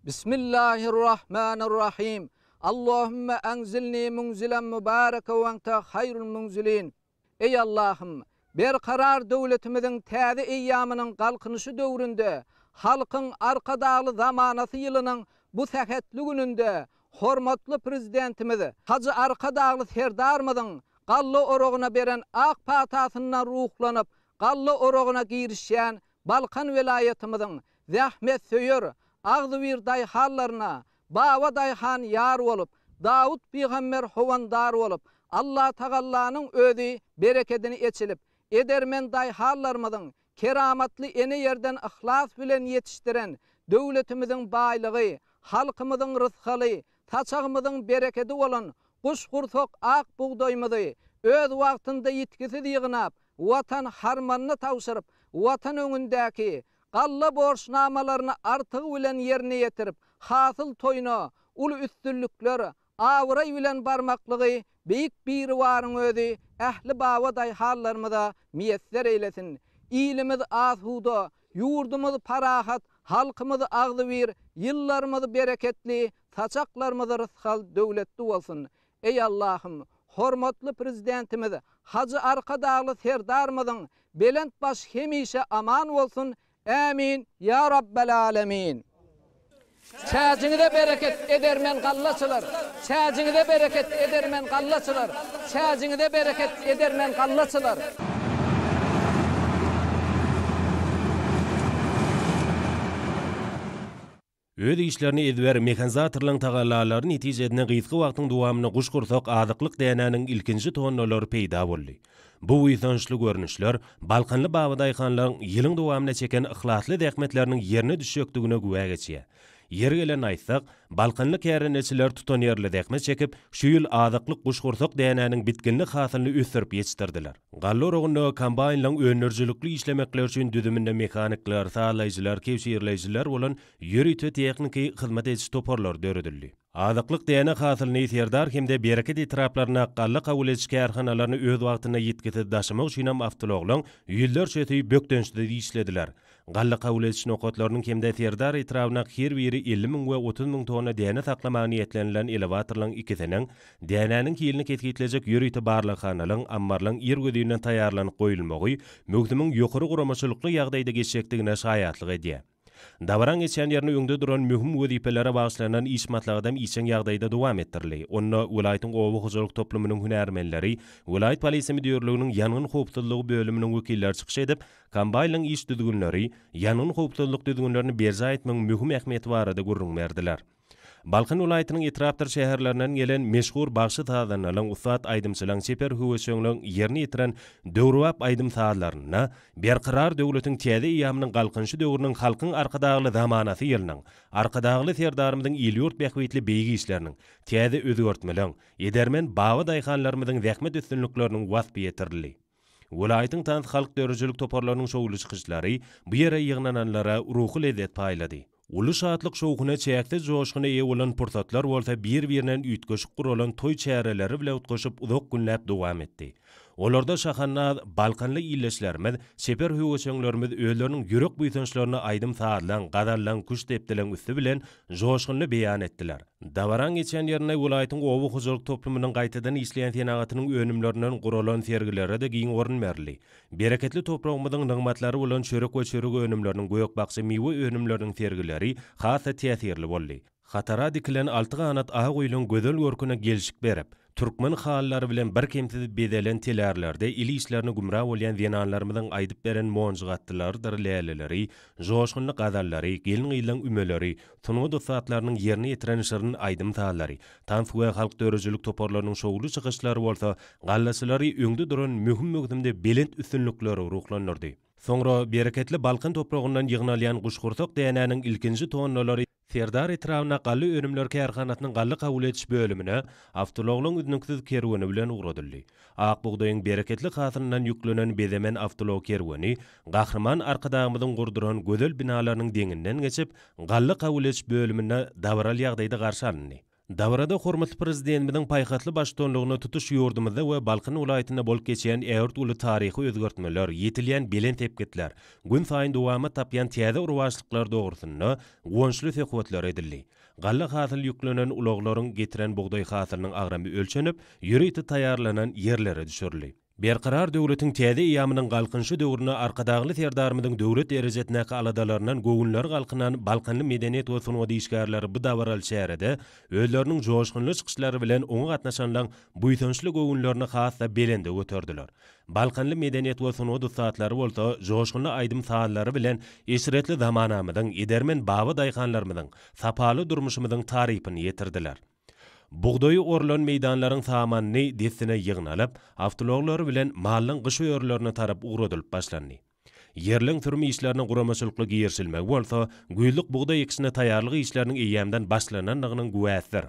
S8: Bismillahirrahmanirrahim. Allahümme enzilni munzilen mübareke ve ente hayrul munzilin. Ey Allah'ım, berkarar döwletimiziň täze eýýamynyň galkynyşy döwründe, halkyň arkadagly zamanasy ýylynyň bu sähetli gününde hormatly prezidentimiz Hacı Arkadağlı Serdarmyň gallı oroguna beren ak patasyndan ruhlanyp gallı oroguna girişýän Balkan vilayetimiziň zähmet söýür Agdybir daýhallaryna Baba daýhan ýar bolup Dawud peýgamber howandar bolup Allah Tagallanyň özü bereketini eçilip edermen daýhallarymyzyň keramatly ene yerden ihlas bilen yetişdiren döwletimiziň baýlygy, halkymyzyň rızkaly, taçagymyzyň bereketi bolan guşgurtok ak buğdaýmyzy öz wagtynda ýetkisiz ýygnap, watan harmanyny tawşyryp, watan öňündäki galla borçnamalaryny artygy bilen ýerine ýetirip, hasyl toýuna, ul üstünlükler, awray bilen barmaklygy beýik bir waryň özi ähli baba daýhallarymyza miýesser eýlesin. İlimiz azuda, yurdumuz parahat, halkymız agdybir, ýyllarymyz bereketli, taçaklarymyz rızkal döwletli bolsun. Ey Allah'ım, hormatly prezidentimiz Hacı Arkadağlı Serdarmyzyň belent baş hemişe aman bolsun. Amin ya rabbel alamin. Çäjiňizde bereket edermen gallaçylar. Çäjiňizde bereket edermen gallaçylar. Çäjiňizde bereket edermen gallaçylar.
S7: Öz işlerini edber mekanizatorlaryň tagallalary netijedinde gysga wagtyň dowamyny guşgursak azyklyk dänäniň ilkinji tonalary peýda boldy. Bu ýysançly görnüşler Balkanly baba daýhanlaryň ýylyň dowamyna çeken ihlasly zähmetleriniň ýerine düşýekdigine güwä geçýär. Yer gelen aýtsak, Balkanly käreneçiler tutan ýerli zähmet çekip, şu ýyl azyklyk guşgursak dänäniň bitkinlik hasylyny ösürip ýetişdirdiler. Gally oragynda kombaýnlaryň öňürjülükli işlemekler üçin düdüminde mekanikler, sağlaýjylar, kewşirleýjiler bolan ýöri-tö tekniki hyzmat etýän toparlar döredildi. Azyklyk däne hasylyny Serdar hemde bereket etraplaryna gally kabul etýän kärhanalaryny öz wagtyna ýetkizip daşymak üçin hem awtologlaryň ýyllar çeti bökdençde işlediler. Gally kabul etýän nokatlarynyň hemde Serdar etrafyna her biri 50.000 we 30.000 tonna däne saklama niýetlenilen elevatorlaryň ikisiniň dänäniň kilini ketgitlejek ýöri-tö barlykhanalyň ammarlaryň ýergödüýünden taýýarlanyp goýulmagy mögdümiň ýokary guramaçylykly ýagdaýda geçecekdigine şaýatlyk edýär. Davaran geçen ýerine öňde duran mühim wezipelere bagyşlanan iş matlagydam işen ýagdaýda dowam etdirildi. Onda welaýatyň owy hojalyk toplumynyň hünärmenleri, welaýat polisiýa müdürliginiň ýangyn howpsuzlygy bölüminiň wekilleri çykyş edip, kombaýnlaryň iş düzgünleri, ýangyn howpsuzlyk düzgünlerini berza etmeň mühim ähmiýeti barada gurrun berdiler. Balkan welaýatynyň etrapdyr şäherlerinden gelen meşhur bagşy taýdanlaryň Usat Aýdymçylaryň seper höwesiniň ýerini ýetiren döwrewap aýdym taýdanlaryna berqarar döwletiň täze ýamynyň galkynçy döwrüniň halkyň arkadagly zamanasy ýylynyň, arkadagly Serdarymyzyň ýylýurt bähwetli beýgi işleriniň, täze özgörtmeleriň, edermen baba daýhanlarymyzyň zähmet üstünlükleriniň wasfy ýetirildi. Welaýatyň tanys halk döwrüjülük toparlarynyň şowly çykyşlary bu ýere ýygnananlara ruhy lezzet paýlady. Ulu şahatlyk şowkuny çäkde joşgyna eýe bolan pursatlar bolsa bir-birinden üýtgeşik guralan toý çäreleri bilen utgaşyp uzak günläp dowam etdi. Olarda şahannaz Balkanly ýylleşlerimiz, seper höwesiniňlerimiz öýleriniň ýürek buýsançlaryny aýdym saatlan, gadallan kuş tepdilen üstü bilen joşgyny beýan etdiler. Davaran geçen ýerine welaýatyň owy hojalyk toplumynyň gaýtadan işleýän senagatynyň önümlerinden guralan sergilere de giň orun berli. Bereketli topragymyzyň nygmatlary bolan çörek we çörek önümleriniň goýak bakşy miwe önümleriniň sergileri hasa täsirli boldy. Hatara dikilen 6 ganat ağa goýulan gözel görküne gelişik berip, Türkmen hallary bilen bir kemsiz bedelen telerlerde ili işlerini gumra bolýan zenanlarymyzyň aýdyp beren monjgatdylardyr läleleri, joşgunly gadallary, gelin ýylan ümeleri, tunugy dostatlarynyň ýerine ýetiren şerin aýdym taýlary, tanf we halk döwrüjülük toparlarynyň şowly çykyşlary bolsa, gallaçylary öňde duran mühim mögdümde belent üstünlükleri ruhlanyrdy. Soňra bereketli Balkan topragyndan ýygnalýan guşgursak dänäniň ilkinji tonalary Serdar etrafyna gally önümler kärhanatynyň gally kabul etiş bölümine awtologlaryň üznüksiz kerweni bilen uğradyldy. Ak buğdaýyň bereketli hasyndan ýüklenen bezemen awtolog kerweni gahrman arkadagymyzyň gurduran gözel binalarynyň deňinden geçip gally kabul etiş bölümine dawral ýagdaýda garşy alındy. Davrada hormatly prezidentimiziň paýhatly başçylygyny tutuş ýurdumyzda we Balkan welaýatyna bolup geçýän äwrt uly taryhy özgörtmeler, ýetilýän belen tepkitler, gün saýyn dowamy tapýan täze urwaçlyklar dogrusyna gonçly söhbetler edildi. Gally hasyl ýüklenen ulaglaryň getiren buğdaý hasylynyň agramy ölçenip, ýöri-ýeti taýýarlanan ýerlere düşürildi. Berqarar döwletiň täze ýamynyň galkynşy döwrüne arkadagly terdarmydyň döwlet derejetindäki aladalaryndan gowunlar galkynan Balkanly medeniýet we sunwady işgärleri bu dawaral şäherede özleriniň joşgunly çykyşlary bilen oňa gatnaşanlaryň buýtançly gowunlaryny hassa belende göterdiler. Balkanly medeniýet we sunwady saatlary bolsa joşgunly aýdym saallary bilen eşretli zamanamydyň edermen baba daýkanlarymydyň sapaly durmuşymydyň taryhyny ýetirdiler. Buğdoyu orlan meydanlaryň samanyny desine ýygnalyp, awtologlar bilen mallyň gyş öýerlerini tarap ugradylyp başlandy. Yerliň türmi işleriniň guramaçylykly giyersilmegi bolsa, güýlük buğday ekisine taýýarlyk işleriniň eýämden başlananynyň güwäsdir.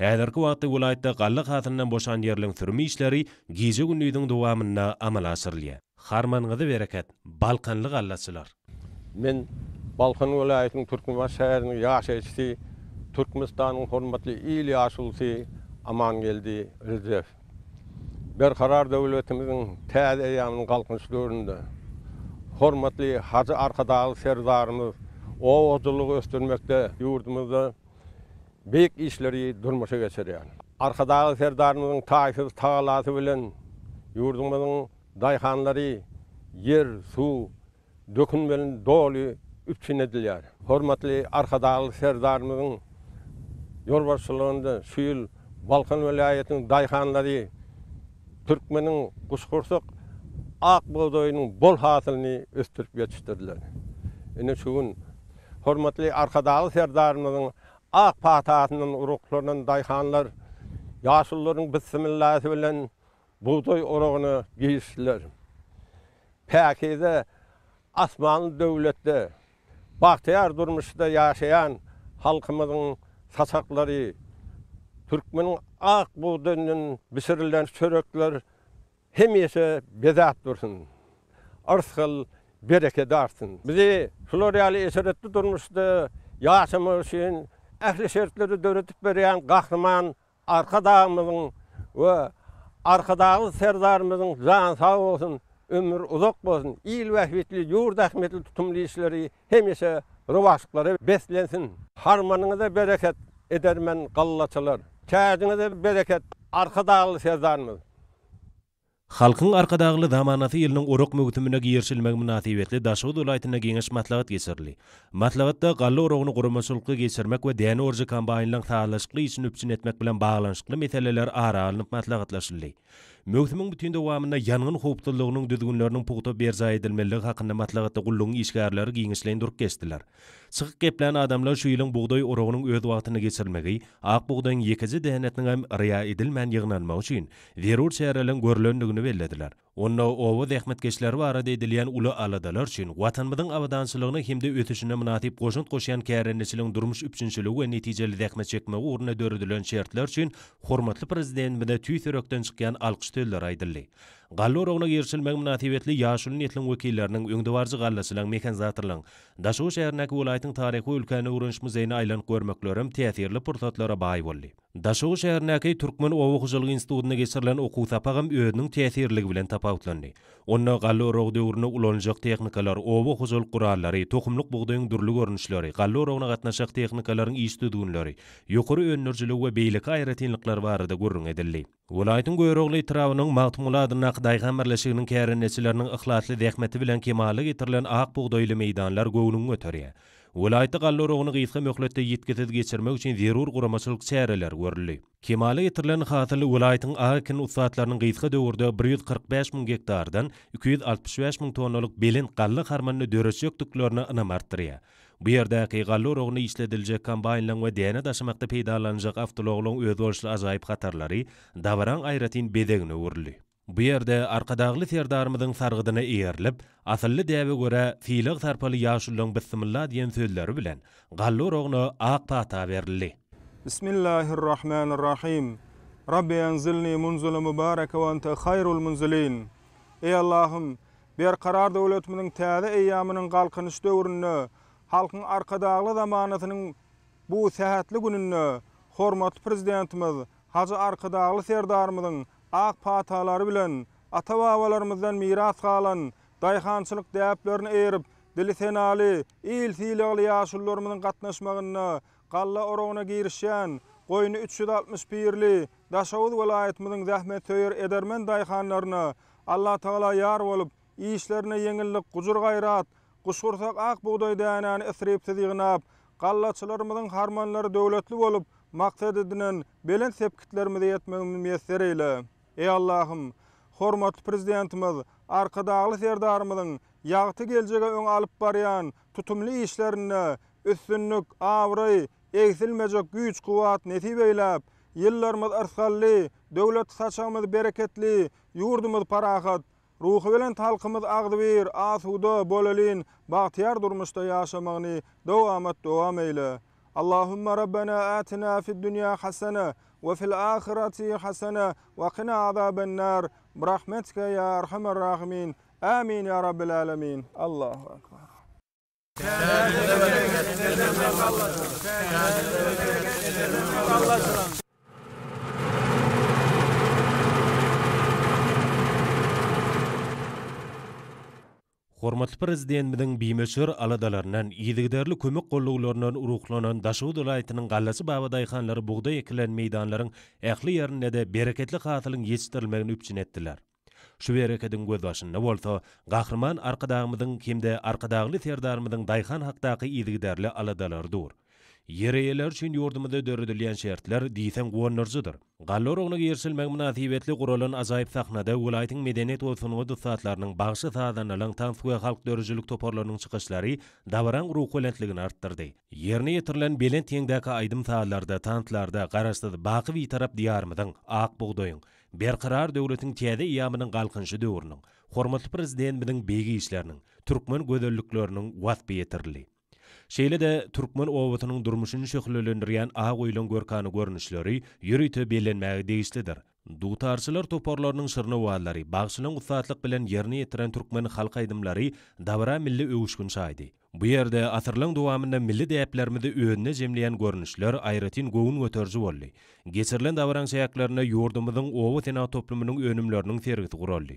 S7: Häzirki wagtda vilayatda gallyk hasyndan boşan yerliň türmi işleri gije günüýdiň dowamyna amal asyrylýar. Harmangyzy bereket, Balkanly gallaçylar.
S9: Men Balkan vilayatynyň Türkmenbaş şäheriniň ýaşaýçysy Türkmenistanyň hormatly il ýaşulsy aman geldi Rejep. Berqarar döwletimiziň täze ýamynyň galkynşy döwründe hormatly Hacı Arkadagy serdarymyz owuzlygy östürmekde ýurdumyzda beýik işleri durmuşa geçirýär. Arkadagy serdarymyzyň taýsy taýlasy bilen ýurdumyzyň daýhanlary yer, su, dökün bilen doly üpçün edilýär. Hormatly arkadagy serdarymyzyň ýolbaşçylygynda şu ýyl Balkan vilayatynyň daýhanlary Türkmeniň guşgursak ak buğdoyunyň bol hasylyny östürip ýetişdirdiler. Ene şu gün hormatly arkadagy serdarymyzyň ak patatynyň uruklaryndan daýhanlar ýaşullaryň bismillah bilen buğdoy orogyny giyişdiler. Päkide asmanly döwletde bahtyar durmuşda ýaşaýan halkymyzyň saçaklary Türkmeniň ak buğdoyunyň bişirilen çörekler hemişe bezat dursun. Arsgal bereket artsın. Bizi şular ýaly eşeretli durmuşda ýaşamak üçin ähli şertleri döretip berýän gahryman arkadagymyzyň we arkadagy serdarymyzyň jan sag bolsun, ömür uzak bolsun, il wähbetli, ýurt ähmetli tutumly işleri hemişe rowaşlyklary beslensin. Harmanyňyza bereket edermen gallaçylar. Kädiňize bereket arkadagy serdarymyz.
S7: Halkyň arkadagly zamanasy ýylynyň orok mögütümine giyerşilmegi münasibetli Daşowut vilayatyna geňiş matlagat geçirildi. Matlagatda gally orogyny guramaçylykly geçirmek we däne orji kambaýnyň sağlaşykly işini üpçün etmek bilen baglanşykly meseleler ara alınıp matlagatlaşyldy. Mögütümiň bütün dowamynda ýanyň howpdurlygynyň düzgünleriniň pugta berza edilmeligi hakynda matlagatda gullugyň işgärleri giňişleýin durup geçdiler. Çykyk geplen adamlar şu ýylyň buğdoy orogynyň öz wagtyny geçirmegi, ak buğdaýyň ýekiji dähnetiniň hem rya edilmän ýygnanmagy üçin zerur çäreleň görülendigini bellediler. Onda owa zähmetkeşleri barada edilýän uly aladalar üçin watanymyzyň awadançylygyny hemde ötüşine münasip goşunt goşýan kärençiligiň durmuş üpçünçiligi we netijeli zähmet çekmegi ugruna döredilen şertler üçin hormatly prezidentimize tüýsörekden çykýan alkyş töller aýdyldy. Gally orogyna girişilmegi münasibetli ýaşuly netliň wekilleriniň öňdewarjy gallaçylaryň mekanizatorlaryň Daşowut şäherindäki vilayatyň taryhy ülkäni öwrenç muzeýine aýlanyp görmekleri hem täsirli pursatlara baý boldy. Daşowut şäherindäki Türkmen Owa Hojalygy institutyna geçirilen okuw sapagym özüniň täsirligi bilen tapawutlandy. Onda gally orog döwrüne ulanjak teknikalar, owa hojalyk gurallary, tohumlyk buğdaýyň durly görnüşleri, gally orogyna gatnaşak teknikalaryň iş düzgünleri, ýokary önürjilik we beýlik aýratynlyklar barada gurrun edildi. Vilayatyň goýrogly trawynyň magtumulladyna daýhan birleşiginiň kärençileriniň ihlasly zähmeti bilen kemaly getirilen ak buğdoýly meýdanlar gowunyň öterýär. Vilayatda gally orogyny gysga möhletde ýetkizip geçirmek üçin zerur guramaçylyk çäreler görüldi. Kemaly getirilen hasyly vilayatyň akin usatlarynyň gysga döwürde 145.000 hektardan 265.000 tonnalyk belin gally harmanyny döreçekliklerini anamartdyrýar. Bu ýerdäki gally orogyny işlediljek kombaýnlaryň we däne daşamakda peýdalanjak awtologlaryň öz bolşy ajaýyp hatarlary dawaran aýratyn bedegine öwürli. Bu ýerde arkadagly serdarymyzyň sargydyna eýerilip, asylly däwe görä fiýlig sarpaly ýaşullaryň bismillah diýen sözleri bilen gally orogyna ak pata berildi.
S10: Bismillahirrahmanirrahim. Rabbi anzilni munzila mubaraka we ente hayrul munzilin. Ey Allahym, berqarar döwletimiň täze eýamynyň galkynyş döwründe halkyň arkadagly zamanasynyň bu sähetli gününde hormatly prezidentimiz Hacı Arkadagy serdarymyzyň ak patalary bilen ata-babalarymyzdan miras galan daýhançylyk däplerini eýerip dili senaly il fiýligli ýaşullarymyň gatnaşmagyna gally orogyna girişýän goýny 361li Daşowut vilayatymyzyň zähmet söýer edermen daýhanlaryna Allah Taala yar bolup, işlerine yeňillik, gujur gaýrat, guşgursak ak buğday dänäni isrip tidignap, gallaçylarymyzyň harmanlary döwletli bolup, maksat edilen belen sepkitlerimizi yetmegimiz meýesser eyle. Ey Allah'ım, hormatly prezidentimiz, arkadagly serdarymyzyň ýagty geljege öň alyp barýan tutumly işlerine üstünlük, awry, egsilmejek güýç kuwat nesip eýläp, ýyllarymyz arsgally, döwlet saçamyz bereketli, ýurdumyz parahat, ruhy bilen halkymyz agdyr, asuda bolalyn, bagtyar durmuşda ýaşamagyny dowam eyle. Allahumma rabbana atina fid dunya hasana ve fil ahireti hasana ve qina azaban nar. Birahmetika ya erhamer rahimin. Amin ya rabbil alamin. Allahu ekber.
S7: Hormatly prezidentimiň bimeşer aladalaryndan ýygyderli kömek golluglarynyň uruklanan Daşow dolaýatynyň gallasy babadyhanlary buğday ekilen meýdanlaryň ähli ýerinde de bereketli hatylyň ýetişdirilmegini üpçün etdiler. Şu bereketiň göz başynda bolsa, gahrman arkadagymyzyň kimde arkadagly serdarymyzyň daýhan hakdaky ýygyderli aladalardyr. Yereýeler üçin ýurdumyzda döredilýän şertler diýsen gowunurjydyr. Gallar ogna gerşilmek münasibetli guralan azaýyp sahnada welaýatyň medeniýet we sunugy dussatlarynyň bagşy saadanylaryň tansuwy halk dörejilik toparlarynyň çykyşlary dawaran ruh welentligini artdyrdy. Ýerine ýetirilen belent ýeňdäki aýdym saatlarda, tantlarda garaşdy baky bir tarap diýarymyzyň ak buğdaýyň berqarar döwletiň täze ýamynyň galkynşy döwrüniň, hormatly prezidentimiň begi işleriniň, türkmen gözellikleriniň wasby ýetirildi. Şeýle de türkmen owatynyň durmuşyny şöhürlendirýän ag oýlan görkany görnüşleri ýürüýte belenmäge deýişlidir. Dutarçylar toparlarynyň şyrny wallary, bagşylyň ussatlyk bilen ýerine ýetiren türkmen halk aýdymlary dawra milli öwüşgün şaýdy. Bu ýerde asyrlaň dowamynda milli däplerimizi öňüne jemleýän görnüşler aýratyn gowun göterji boldy. Geçirilen dawran şeýaklaryna ýurdumyzyň owa tena toplumynyň önümleriniň sergisi guruldy.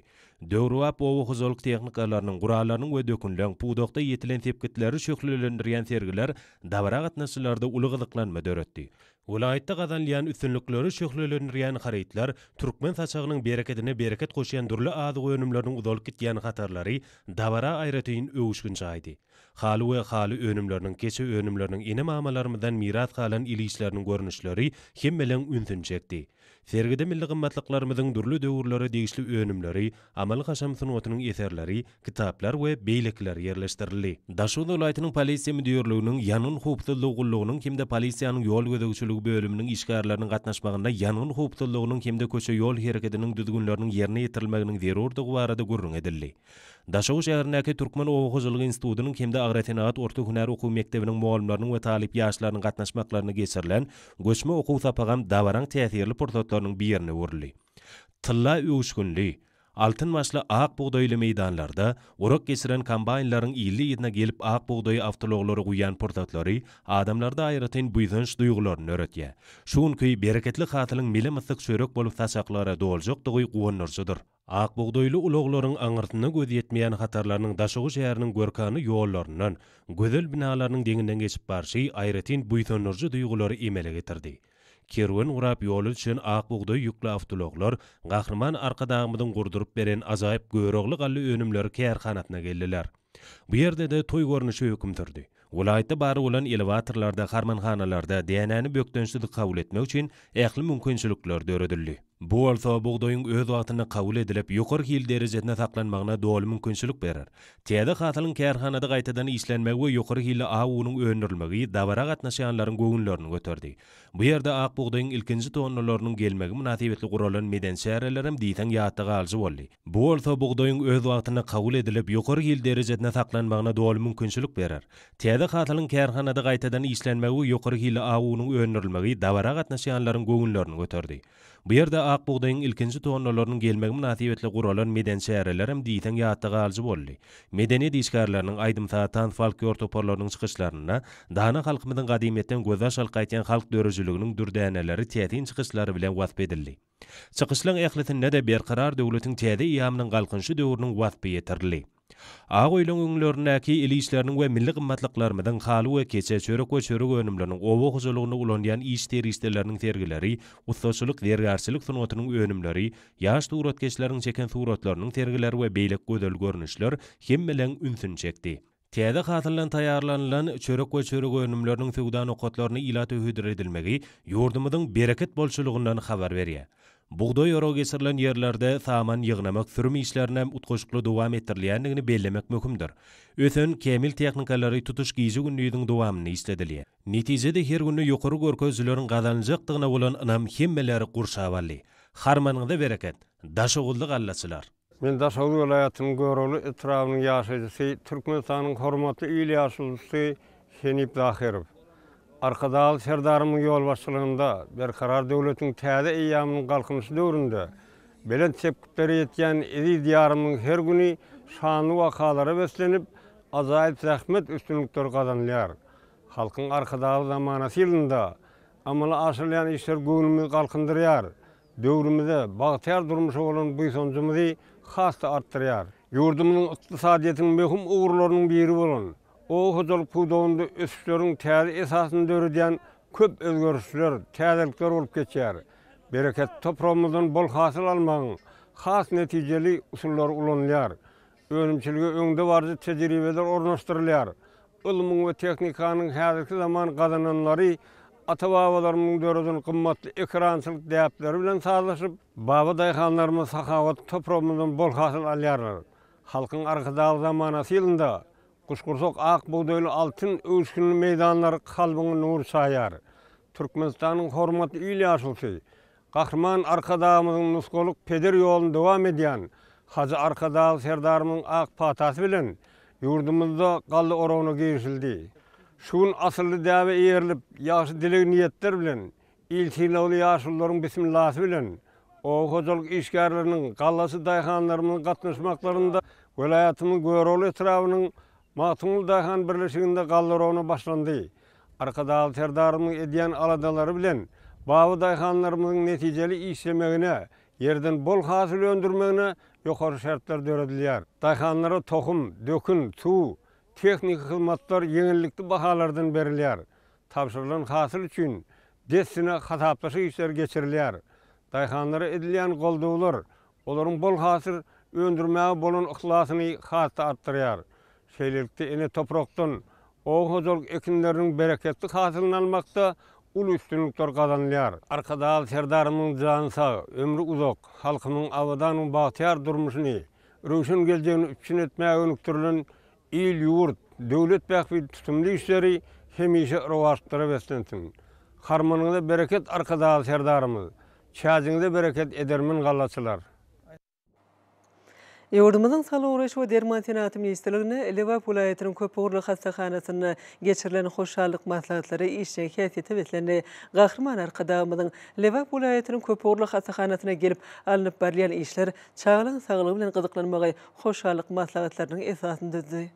S7: Döwrewap owa hozalyk tehnikalarynyň guralarynyň we dökünlen puwdakda ýetilen tepkitleri şöhürlendirýän sergiler dawra gatnaşylarda uly gyzyklanma döretdi. Welaýatda gazanlayan üstünlükleri şöhürlendirýän harytlar türkmen saçagynyň bereketine bereket goşýan durly azyk önümleriniň uzalyp gitýän hatarlary dawra aýratyn öwüşgün çaýdy. Haly we haly önümleriniň keçe önümleriniň ine mamalarymyzdan miras kalan ilişleriniň görnüşleri hem bilen ünsün çekdi. Sergide milli gymmatlyklarynyň durly döwürleri degişli önümleri, amal haşam sunuwatynyň eserleri, kitaplar we beýlekler ýerleşdirildi. Daşow dolaýatynyň polisiýa müdürlüğiniň ýanyň hukuklygynyň kimde polisiýanyň ýol gödegçiligi bölüminiň işgärleriniň gatnaşmagynda ýanyň hukuklygynyň kimde köçe ýol hereketiniň düzgünleriniň ýerine ýetirilmeginiň zerurdygy barada gurrun edildi. Daşow şäherindäki Türkmen Owakyjylygy institutynyň kimde agratenat orta hünär okuw mektebiniň muallimlarynyň we talip ýaşlarynyň gatnaşmaklaryna geçirilen göçme okuw sapagam dawaran täsirli portretlarynyň birine wuruldy. Tylla öwüşgünli altın maşly ak buğdaýly meýdanlarda urak geçiren kombaynlaryň illi ýerine gelip ak buğdaý awtologlary guýan portretlary adamlarda aýratyn buýdunç duýgularyny öretýär. Şuňky bereketli hatylyň milimysyk çörek bolup saçaklara doljokdygy gowunurjydyr. Ak buğdaýly uloglaryň aňyrtyna göz ýetmeýän hatarlarynyň Daşow şäheriniň görkany ýollaryndan, gözel binalarynyň deňinden geçip barşy aýratyn buýdunurjy duýgulary emele getirdi. Kerwen urap ýol üçin ak buğdaý ýükli awtologlar gahrman arkadagymyzyň gurdurup beren azaýyp görogly gally önümleri kärhanatyna geldiler. Bu ýerde de toý görnüşi höküm sürdi. Welaýatda bary bolan elevatorlarda, harmanhanalarda dänäni bökdönçlük kabul etmek üçin ähli mümkinçilikler döredildi. Bu bolsa buğdaýyň öz wagtyna kabul edilip ýokary hil derejesine saklanmagyna doly mümkinçilik berer. Täze hatylyň kärhanada gaýtadan işlenmegi we ýokary hili awunyň öňürilmegi dawara gatnaşýanlaryň göwünlerini göterdi. Bu ýerde ak buğdaýyň ilkinji tonlarynyň gelmegi münasibetli guralan meden şäherlerim diýsen ýatda galyjy boldy. Bu bolsa buğdaýyň öz wagtyna kabul edilip ýokary hil derejesine saklanmagyna doly mümkinçilik berer. Täze hatylyň kärhanada gaýtadan işlenmegi we ýokary hili awunyň öňürilmegi dawara gatnaşýanlaryň göwünlerini göterdi. Bu ýerde ak buğdaýyň ilkinji tonlarynyň gelmegi münasibetli guralan meden şäherlerim diýsen ýatda galyjy boldy. Medeniýet işgärleriniň aýdym saatan folklor toparlarynyň çykyşlaryna dana halkymyzyň gadimetden göz aşalyk gaýtan halk dörejiliginiň dürdäneleri tätin çykyşlary bilen wasp edildi. Çykyşlaryň ählisinde de berqarar döwletiň täze ýamynyň galkynşy döwrüniň wasby ýetirildi. Ağoylan öňlerindäki ili işleriniň we milli gymmatlyklarynyň haly we keçe çörek we çörek önümleriniň owa huzurlygyny ulanýan iş teristleriniň tergileri, ustaçylyk dergärçilik sunatynyň önümleri, ýaş suratkeşleriň çeken suratlarynyň tergileri we beýlek gödel görnüşler hemmelen ünsün çekdi. Täze hatyrlan taýarlanylan çörek we çörek önümleriniň sowdan okatlaryny ila töhüdür edilmegi ýurdumyzyň bereket bolşulygyndan habar berýär. Buğday oro geçirilen yerlerde saman yığnamak sürüm işlerine utkoşuklu devam ettirilýändigini bellemek möhümdir. Ösön kemil teknikalary tutuş giýji günlüğüň dowamyny isledilýär. Netijede her günü ýokary görkezleriň gazanjakdygyna bolan ynam hemmeleri gurşawaly. Harmanyňda bereket. Daşogullyk allaçylar.
S9: Men Daşoğlu welaýatynyň Göröli etrawynyň ýaşaýjysy, Türkmenistanyň hormatly ýyly ýaşulysy Henip Zahirow. Arkadaşlar serdarymyň ýol başçylygynda berkarar döwletiň täze eýamynyň galkynysy döwründe belen sepkipleri ýetýän ezi diýarymyň her güni şanly wakalara beslenip azaýyp zähmet üstünlikler gazanýar. Halkyň arkadaşly zamanasy ýylynda amala aşyrýan işler göwnümi galkındyrýar. Döwrümizde bagtyar durmuşy bolan bu sonjumyzy hasda artdyrýar. Ýurdumyň ykdysadyýatynyň möhüm ugurlarynyň biri bolan o hojalyk puwdawynda ösüşleriň täze esasyny döredýän köp özgörüşler, täzelikler bolup geçýär. Bereket toprağymyzdan bol hasyl almagyň has netijeli usullary ulanýar. Önümçiligi öňde barjy tejribeler ornaşdyrylýar. Ilmyň we teknikanyň häzirki zaman gazananlary ata-babalarymyň döredýän gymmatly ekrançylyk däpleri bilen sazlaşyp, baba daýhanlarymyz sahawat toprağymyzdan bol hasyl alýarlar. Halkyň arkadaşly zamanasy ýylynda Kuşkursak ak buğdaylı altın ölçkünlü meydanlar kalbini nur sayar. Türkmenistan'ın hormatly ýyly ýaşulysy, Gahrman arkadağımızın nuskoluk peder yolunu devam edýän Hacı Arkadağı serdarymyň ak patasy bilen ýurdumyzda gally orowuna girişildi. Şuň asylly däwe eýerilip, ýaşy dilek niýetler bilen, iltilawly ýaşullaryň bismillasy bilen o hojalyk işgärleriniň gallasy daýhanlarynyň gatnaşmaklarynda welaýatymyň Göröli etrawynyň Matymly daýhan birleşiginde gallarowna başlandy. Arkadaşly serdarymyň edýän aladalary bilen baby daýhanlarymyň netijeli işlemegine, yerden bol hasyl öndürmegine ýokary şertler döredilýär. Daýhanlara tohum, dökün, suw, teknik hyzmatlar ýeňillikli bahalardan berilýär. Tapşyrylan hasyl üçin dessine hataplaşy işler geçirilýär. Daýhanlara edilýän goldawlar olaryň bol hasyl öndürmäge bolan ihtilasyny hatda artdyrýar. Şeýlelikde ene toprakdan o hojalyk ekinleriniň bereketli hasylyny almakda ul üstünlikler gazanýar. Arkadaşly serdarymyň jany sag, ömrü uzak, halkynyň awadaň bagtyar durmuşyny, röşen geljeğini üçün etmäge önüktirilen il ýurt, döwlet bähbi tutumly işleri hemişe rowaşdyra beslensin. Harmanyňda bereket arkadaşly serdarymyz, çäziňde bereket edermin gallaçylar.
S1: Ýurdumyzyň Sağlyk Uraş we Derman Senaty ministrligine Lewap vilayatynyň Köpügürli hastahanasyna geçirilen hoşallyk maslahatlary işe häsiýeti betlendi. Gahrman Arkadağymyzyň Lewap vilayatynyň Köpügürli hastahanasyna gelip alınıp barýan işler çağlaň saglygy bilen gyzyklanmagy hoşallyk maslahatlarynyň esasyndadyr.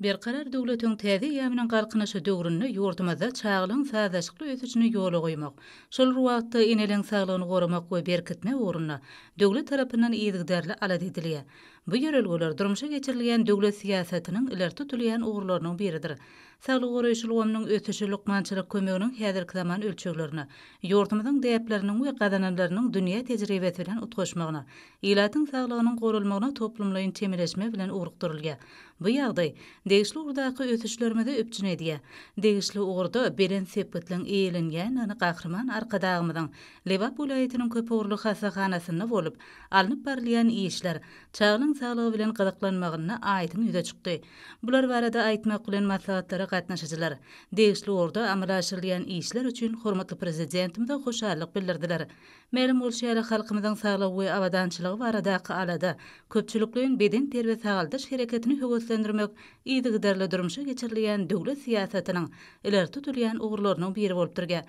S11: Berkarar döwletiň täze ýamynyň galkynysy döwründe ýurdumyzda çağlaň sazlaşykly ösüşini ýola goýmak, şol wagtda eneleň saglygyny goramak we berkitme uğruna döwlet tarapyndan ýygdarly alad edilýär. Bu ýörelgeler durmuşa geçirilýän döwlet siýasatynyň ileri tutulýan ugurlarynyň biridir. Saglyk goraýşylygymyň ösüşi lukmançylyk kömeginiň häzirki zaman ölçeklerini, ýurdumyzyň däpleriniň we gazananlarynyň dünýä tejribesi bilen utgaşmagyna, ilatyň saglygynyň gorulmagyna toplumlaryň temeleşme bilen urukdurylýar. Bu ýagdaý degişli urdaky ösüşlerimizi öpçün edýär. Degişli urda beren sepetlen eýilenýän any Gahrman Arkadağymyzyň Lewap vilayatynyň Köpügürli hastahanasyna bolup alınıp barylýan işler çağlaň saglygy bilen gyzyklanmagyna aýdyň ýüze çykdy. Bular barada aýtmak bilen maslahatlara gatnaşyjylar. Degişli urda amala aşyrylýan işler üçin hormatly prezidentimize hoşallyk bildirdiler. Melim bolşýary halkymyzyň saglygy we awadançylygy baradaky alada köpçülikliň beden terbiýe sagaldyş hereketini höwetlendirmek ýygdarly durmuşa geçirilýän döwlet siýasatynyň ileri tutulýan ugurlarynyň biri bolup durýar.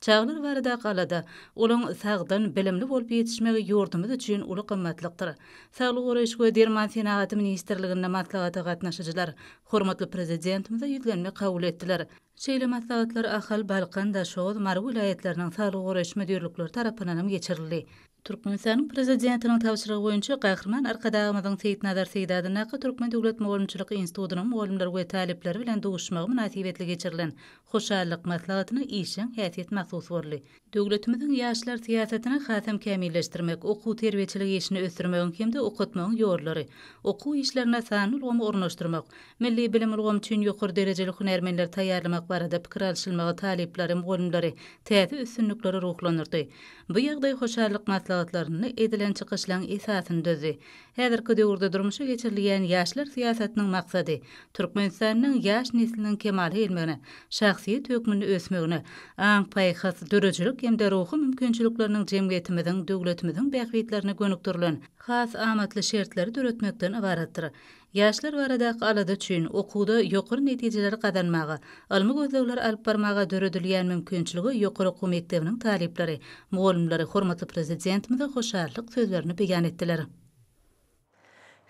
S11: Çağlar baradaky alada olaň sagdan bilimli bolup ýetişmegi ýurdumyz üçin uly gymmatlykdyr. Saglyk Uraş we Derman Senaty ministrliginde maslahata gatnaşyjylar hormatly prezidentimize ýüklenme kabul etdiler. Şeýle maslahatlar Ahal, Balkan, Daşoz, Mar vilayatlarynyň saglyk Uraş müdürlikleri tarapyndan geçirildi. Türkmenistan prezidentinin tavsiýeligi boýunça Gahrman Arkadagymyň Seýitnazar Seýdadyna Türkmen Döwlet Mugallimçilik Institutynyň mugallimleri we talipleri bilen duguşmagy münasibetli geçirilen hoşallyk maslahatyny işin häsiýet mahsus boldy. Döwletimiziň ýaşlar siýasatyny hasam kämilleşdirmek, okuw terbiýeçiligi işini ösdürmek hemde okutmagyň ýollary, okuw işlerine sany ulgamy ornaşdyrmak, milli bilim ulgamy üçin ýokary derejeli hunermenler taýýarlamak barada pikir alşylmagy talipleri, mugallimleri täze üstünlikleri ruhlanyrdy. Bu ýagdaý hoşallyk maslahatlaryny edilen çykyşlaryň esasyny dözi. Häzirki döwürde durmuşa geçirilýän ýaşlar siýasatynyň maksady Türkmenistanyň ýaş nesliniň kemal helmegine, şahsiýet hökmüni ösmegine, aň paýhas dörejilik hemde ruhy mümkinçilikleriniň jemgyýetimiziň, döwletimiziň bähwitlerini gönükdirilen has amatly şertleri döretmekden ibaratdyr. Ýaşlar baradaky alada üçin okuwda ýokary netijeleri gazanmagy, almy gözlegler alyp barmagy döredilýän mümkinçiligi ýokary okuw mektebiniň talipleri, mugallimleri hormatly prezidentimize hoşallyk sözlerini beýan etdiler.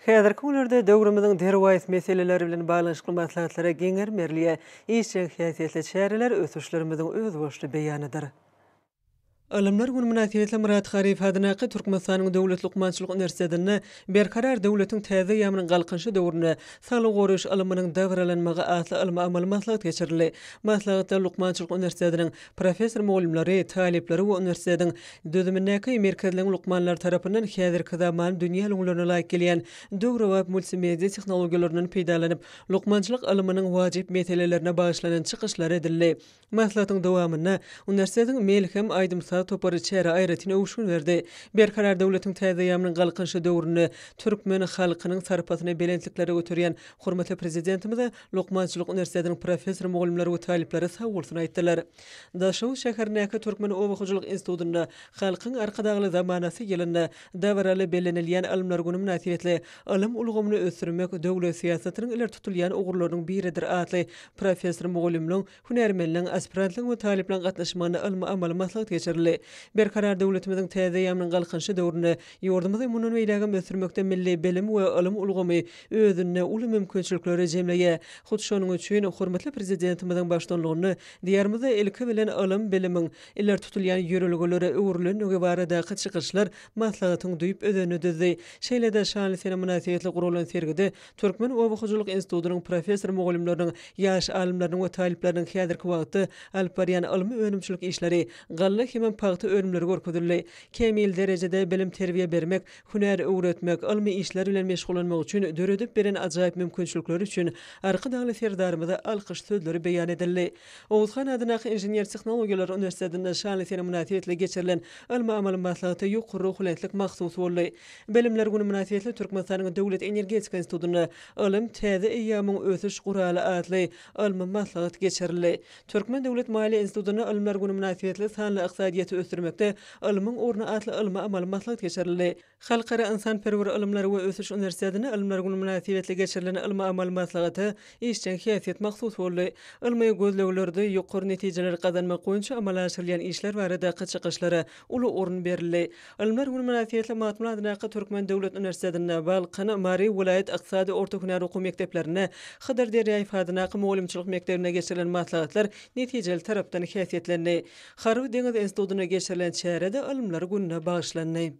S1: Häzirki günlerde döwrümizin derwäs meseleleri bilen baglanşykly maslahatlara geňer merliýe işin häsiýetli çäreler ösüşlerimiziň öz boşly beýanydyr. Alimler gün münasibetli Murat Harif adynaky Türkmenistanyň Döwlet Lukmançylyk Üniversitetinde berkarar döwletiň täze ýamynyň galkynşy döwrüne sağlyk goruş alymynyň dawralanmagy atly almy amal maslahat geçirildi. Maslahatda Lukmançylyk Üniversitetiniň professor mugallimleri, talipleri we üniversitetiň döwümindäki merkezliň lukmanlar tarapyndan häzirki zaman dünýä luňlaryna laýyk gelýän döwre we multimedia tehnologiýalarynyň peýdalanyp lukmançylyk alymynyň wajyp meselelerine bagyşlanan çykyşlar edildi. Maslahatyň dowamyna üniversitetiň Melhem Aýdymsa topary çäre aýratyny owşun berdi. Berkarar döwletiň täze ýamynyň galkynşy döwrüne türkmen halkynyň sarpatyny belentlikleri götürýän hormatly prezidentimiz Lukmançylyk Üniversitetiniň professor mugallimleri we talipleri sag bolsun aýtdylar. Daşow şäherindäki Türkmen Owakyjylyk Institutynda halkyň arkadagy zamanasy ýylynda dawraly belenilýän alimler güni münasibetli alim ulgamyny ösdürmek döwlet siýasatynyň iler tutulýan ugurlarynyň biridir atly professor mugallimliň, hunermenliň, aspirantlyň we talipliň gatnaşmagyny almy amal maslahat geçirildi. Berkarar döwletimiziň täze ýamynyň galkynşy döwrüne ýordamyzy munun meýdagam ösdürmekde milli bilim we alim ulgamy özüne uly mümkinçilikleri jemleýär. Hut şonuň üçin hormatly prezidentimiziň başdanlygyny diýärmize ilki bilen alim bilimiň iler tutulýan ýörelgeleri öwrülenige baradaky çykyşlar maslahatyny duýup ödeni düzdi. Şeýlede şanly sene münasibetli gurulan sergide Türkmen Owakyjylyk Institutynyň professor mugallimleriniň, ýaş alimleriň we talipleriniň häzirki wagtda alyp barýan almy önümçilik işleri galla hemen paýty önümleri görkezildi. Kemil derejede bilim terbiýe bermek, huner öwretmek, almy işler bilen meşgulanmak üçin döredip beren ajaýyp mümkinçilikler üçin arkadagy serdarymyza alkyş sözleri beýan edildi. Oğuzhan adynaky Injinier Tehnologiýalar Üniversitetinde şanly sene münasibetli geçirilen almy amal maslahaty ýokary ruhlanetlik mahsus boldy. Bilimler güni münasibetli Türkmenistanyň Döwlet Energetika Institutyna alim täze ýamyň ösüş guraly atly almy maslahat geçirildi. Türkmen Döwlet Maliýe Institutyna alimler güni münasibetli sanly iqtisadiýaty ösdürmekde alymyň orna atly almy amal maslahat geçirildi. Halkara insanperwer alimler we ösüş üniversitetine alimler güni münasibetli geçirilen almy amal maslahaty işçiň häsiýet mahsus boldy. Almy gözleglerde ýokary netijeler gazanmak boýunça amal aşyrylan işler barada çykyşlara uly orun berildi. Alimler güni münasibetli matmul adynaky Türkmen Döwlet Üniversitetinde Balkan, Mari vilayet iqtisady orta huner okuw mekdeplerine, Xydar Derýaýew adynaky mugallimçilik mektebine geçirilen maslahatlar netijeli tarapdan häsiýetlendi. Harwy Deňiz Institutyna geçirilen çärede alimler gününe bagyşlandy.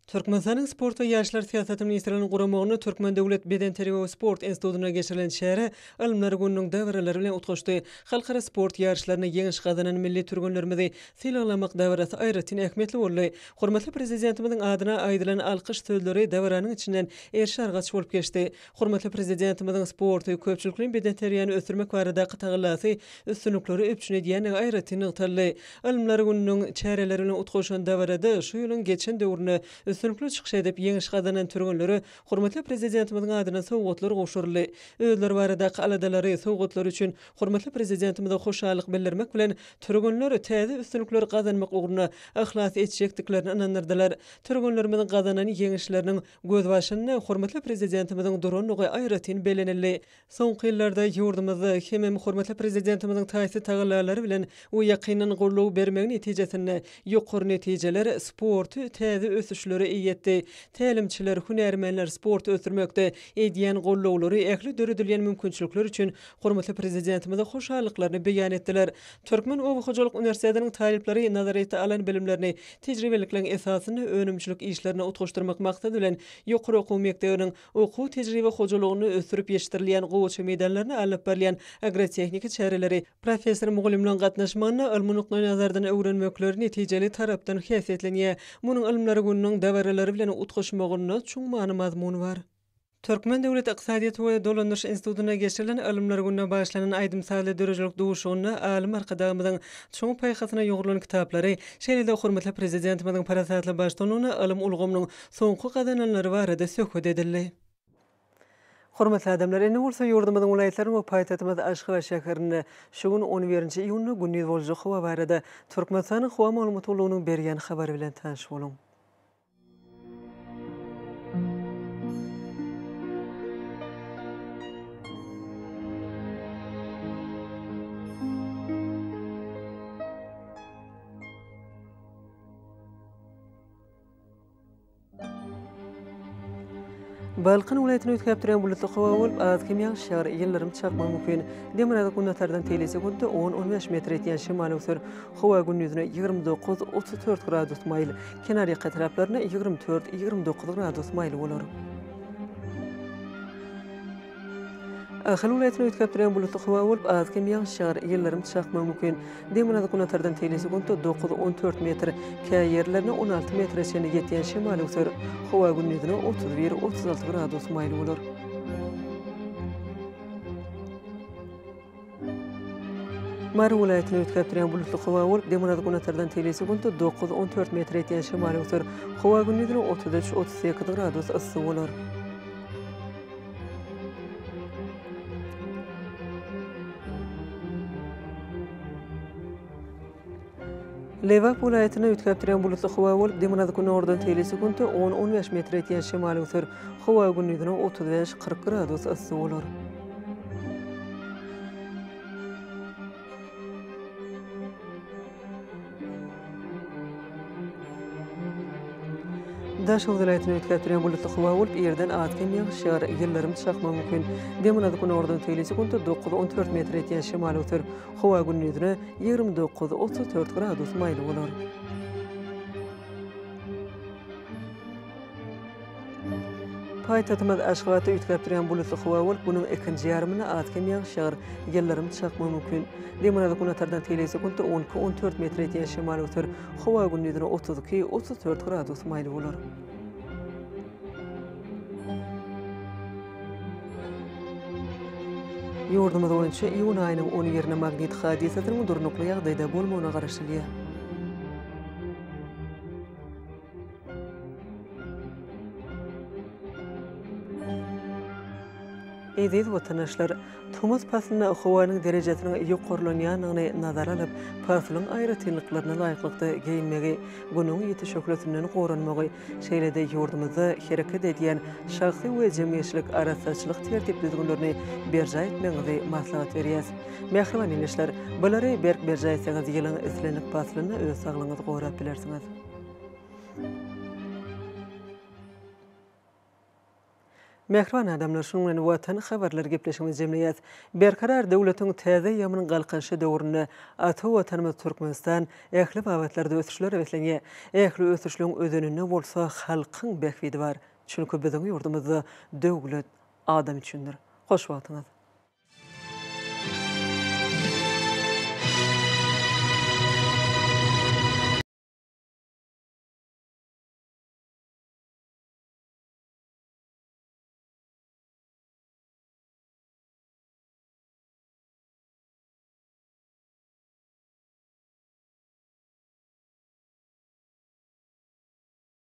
S1: Türkmenistanyň sport we ýaşlar siýasaty ministrliginiň guramagyny Türkmen Döwlet Beden terbiýe we sport institutyna geçirilen şäher alimler gününiň däwreleri bilen utgaşdy. Halkara sport ýarşlaryna ýeňiş gazanan milli türgünlerimizi silaglamak däwresi aýratyn ähmetli boldy. Hormatly prezidentimiziň adyna aýdylan alkyş sözleri däwranyň içinden erşargaç bolup geçdi. Hormatly prezidentimiziň sport we köpçülikliň beden terbiýany ösdürmek baradaky tagallasy üstünlikleri öpçüne diýen aýratyn ýygtyrly. Alimler gününiň çäreleri bilen utgaşan däwrede şu ýylyň geçen döwrüne üstünlikli çykyş edip ýeňiş gazanan türgünleri hormatly prezidentimiziň adyna sowgatlar goşurly. Özleri baradaky aladalary sowgatlar üçin hormatly prezidentimize hoşallyk bildirmek bilen türgünler täze üstünlikleri gazanmak ugruna ihlas etjekdiklerini anandyrdylar. Türgünlerimiziň gazanan ýeňişleriniň göz başyny hormatly prezidentimiziň duranlygy aýratyn belenildi. Soňky ýyllarda ýurdumyzda hem hormatly prezidentimiziň taýsy tagallalary bilen we ýakynyň gurulup bermek netijesinde ýokary netijeler sport täze ösüşleri gollary iýetdi. Tälimçiler, hünärmenler sport ötürmekde edýän gollawlary ähli döredilýän mümkinçilikler üçin hormatly prezidentimize hoşallyklaryny beýan etdiler. Türkmen Owy Hojalyk Üniversitetining taýyplary nazaraty alan bilimlerini tejribelikleň esasyny önümçilik işlerine utgaşdyrmak maksady bilen ýokary okuw mekdebiniň okuw tejribe hojalygyny ösürip ýeşdirilýän gowaça meýdanlaryny alyp berilýän agrotehnika çäreleri professor mugallimlaryň gatnaşmagyna ilmi nukta nazardan öwrenmekleri netijeli tarapdan häsiýetlenýär. Munyň ilmleri gününiň dawaralary bilen utgaşmagyna çoň many mazmuny bar. Türkmen Döwlet Iqtisadiýat we Dolandyryş Institutyna geçirilen ilimler gününe başlanan aýdymsal dörejelik duşugyna alim arkadamyň çoň paýhasyna ýogurylan kitaplary, şeýle-de hormatly prezidentimiň parasatly başdanyna ilim ulgamynyň soňky gadananlary barada söhbet edildi. Hormatly adamlar, indi bolsa ýurdumyzyň welaýetleri we paýtatymyz Aşgabat şäherinde şu gün 11-nji iýuny günni boljak howa barada Türkmenistanyň howa maglumatlygynyň berýän habary bilen tanış boluň. Balkan welaýatyny ötkäpdirän bulutly howa bolup, azgym ýağşar ýyllarym çakmak mümkin. Demirada günnatardan telesi günde 10-15 metr etýän şymal ösür. Howa gündüzüne 29-34 gradus maýl, kenary taraplaryna 24-29 gradus maýl bolar. Ahal welaýatyny ötkäpdirän bulutly howa bolup, azgym ýağşar ýyllarym çakmak mümkin. Demirada günnatardan telesi günde 9-14 metr, käý ýerlerine 16 metr etýän ýetýän şymal ösür. Howa gündüzüne 31-36 gradus maýl bolar. Mary welaýatyny ötkäpdirän bulutly howa bolup, demirada günnatardan telesi günde 9-14 metr etýän şymal ösür. Howa gündüzüne 33-38 gradus ysy bolar. Lewap welaýatyny ötkäpdirän bulutly howa bolup, demirada günnordan telesi günde 10-15 metr etýän şymal ösür. Howa gündüzüne 35-40 gradus ysy bolar. Daşol welaýatyny ötkäpdirän bulutly howa bolup, ýerden azgym ýağşar ýyllarym çakmak mümkin. Demirada günnordan telesi günde 9-14 metr etýän şymal ösür. Howa gündüzüne 29-34 gradus maýl bolar. Paýtatymyz Aşgabatda ötkäpdirän bulutly howa bolup, bunyň ikinji ýarymyna azgym ýağşar ýyllarym çakmak mümkin. Demirada günnatardan telesi günde 10-14 metr etýän şymal ösür. Howa gündüzüne 32-34 gradus maýl bolar. Ýurdumyz boýunça iýun aýynyň 10-ýerine magnit hadisatynyň durnukly ýagdaýda bolmagyna garaşylýar. Eziz vatandaşlar, Tumas paslyna howanyň derejesiniň ýokarlanýanyny nazara alyp, paslyň aýratynlyklaryna laýyklykda geyinmegi, güniň ýetişiklerinden goranmagy, şeýle-de ýurdumyzda hereket edýän şahsy we jemgyýetçilik arasaçylyk tertipdizginlerini berja etmegi maslahat berýär. Mehriban dinleşler, bulary berk berja etseňiz ýylyň islenip paslyny öz saglygyňyzy gorap bilersiňiz. Mehriban adamlar, şonuň bilen watan habarlar gepleşigimiz jemleýär. Berkarar döwletiň täze ýamynyň galkanşy döwründe ata watanymyz Türkmenistan ähli babatlarda ösüşler betlenýär. Ähli ösüşlüň özünde bolsa halkyň behwidi bar. Çünki biziň ýurdumyzda döwlet adam üçindir. Hoş wagtyňyz.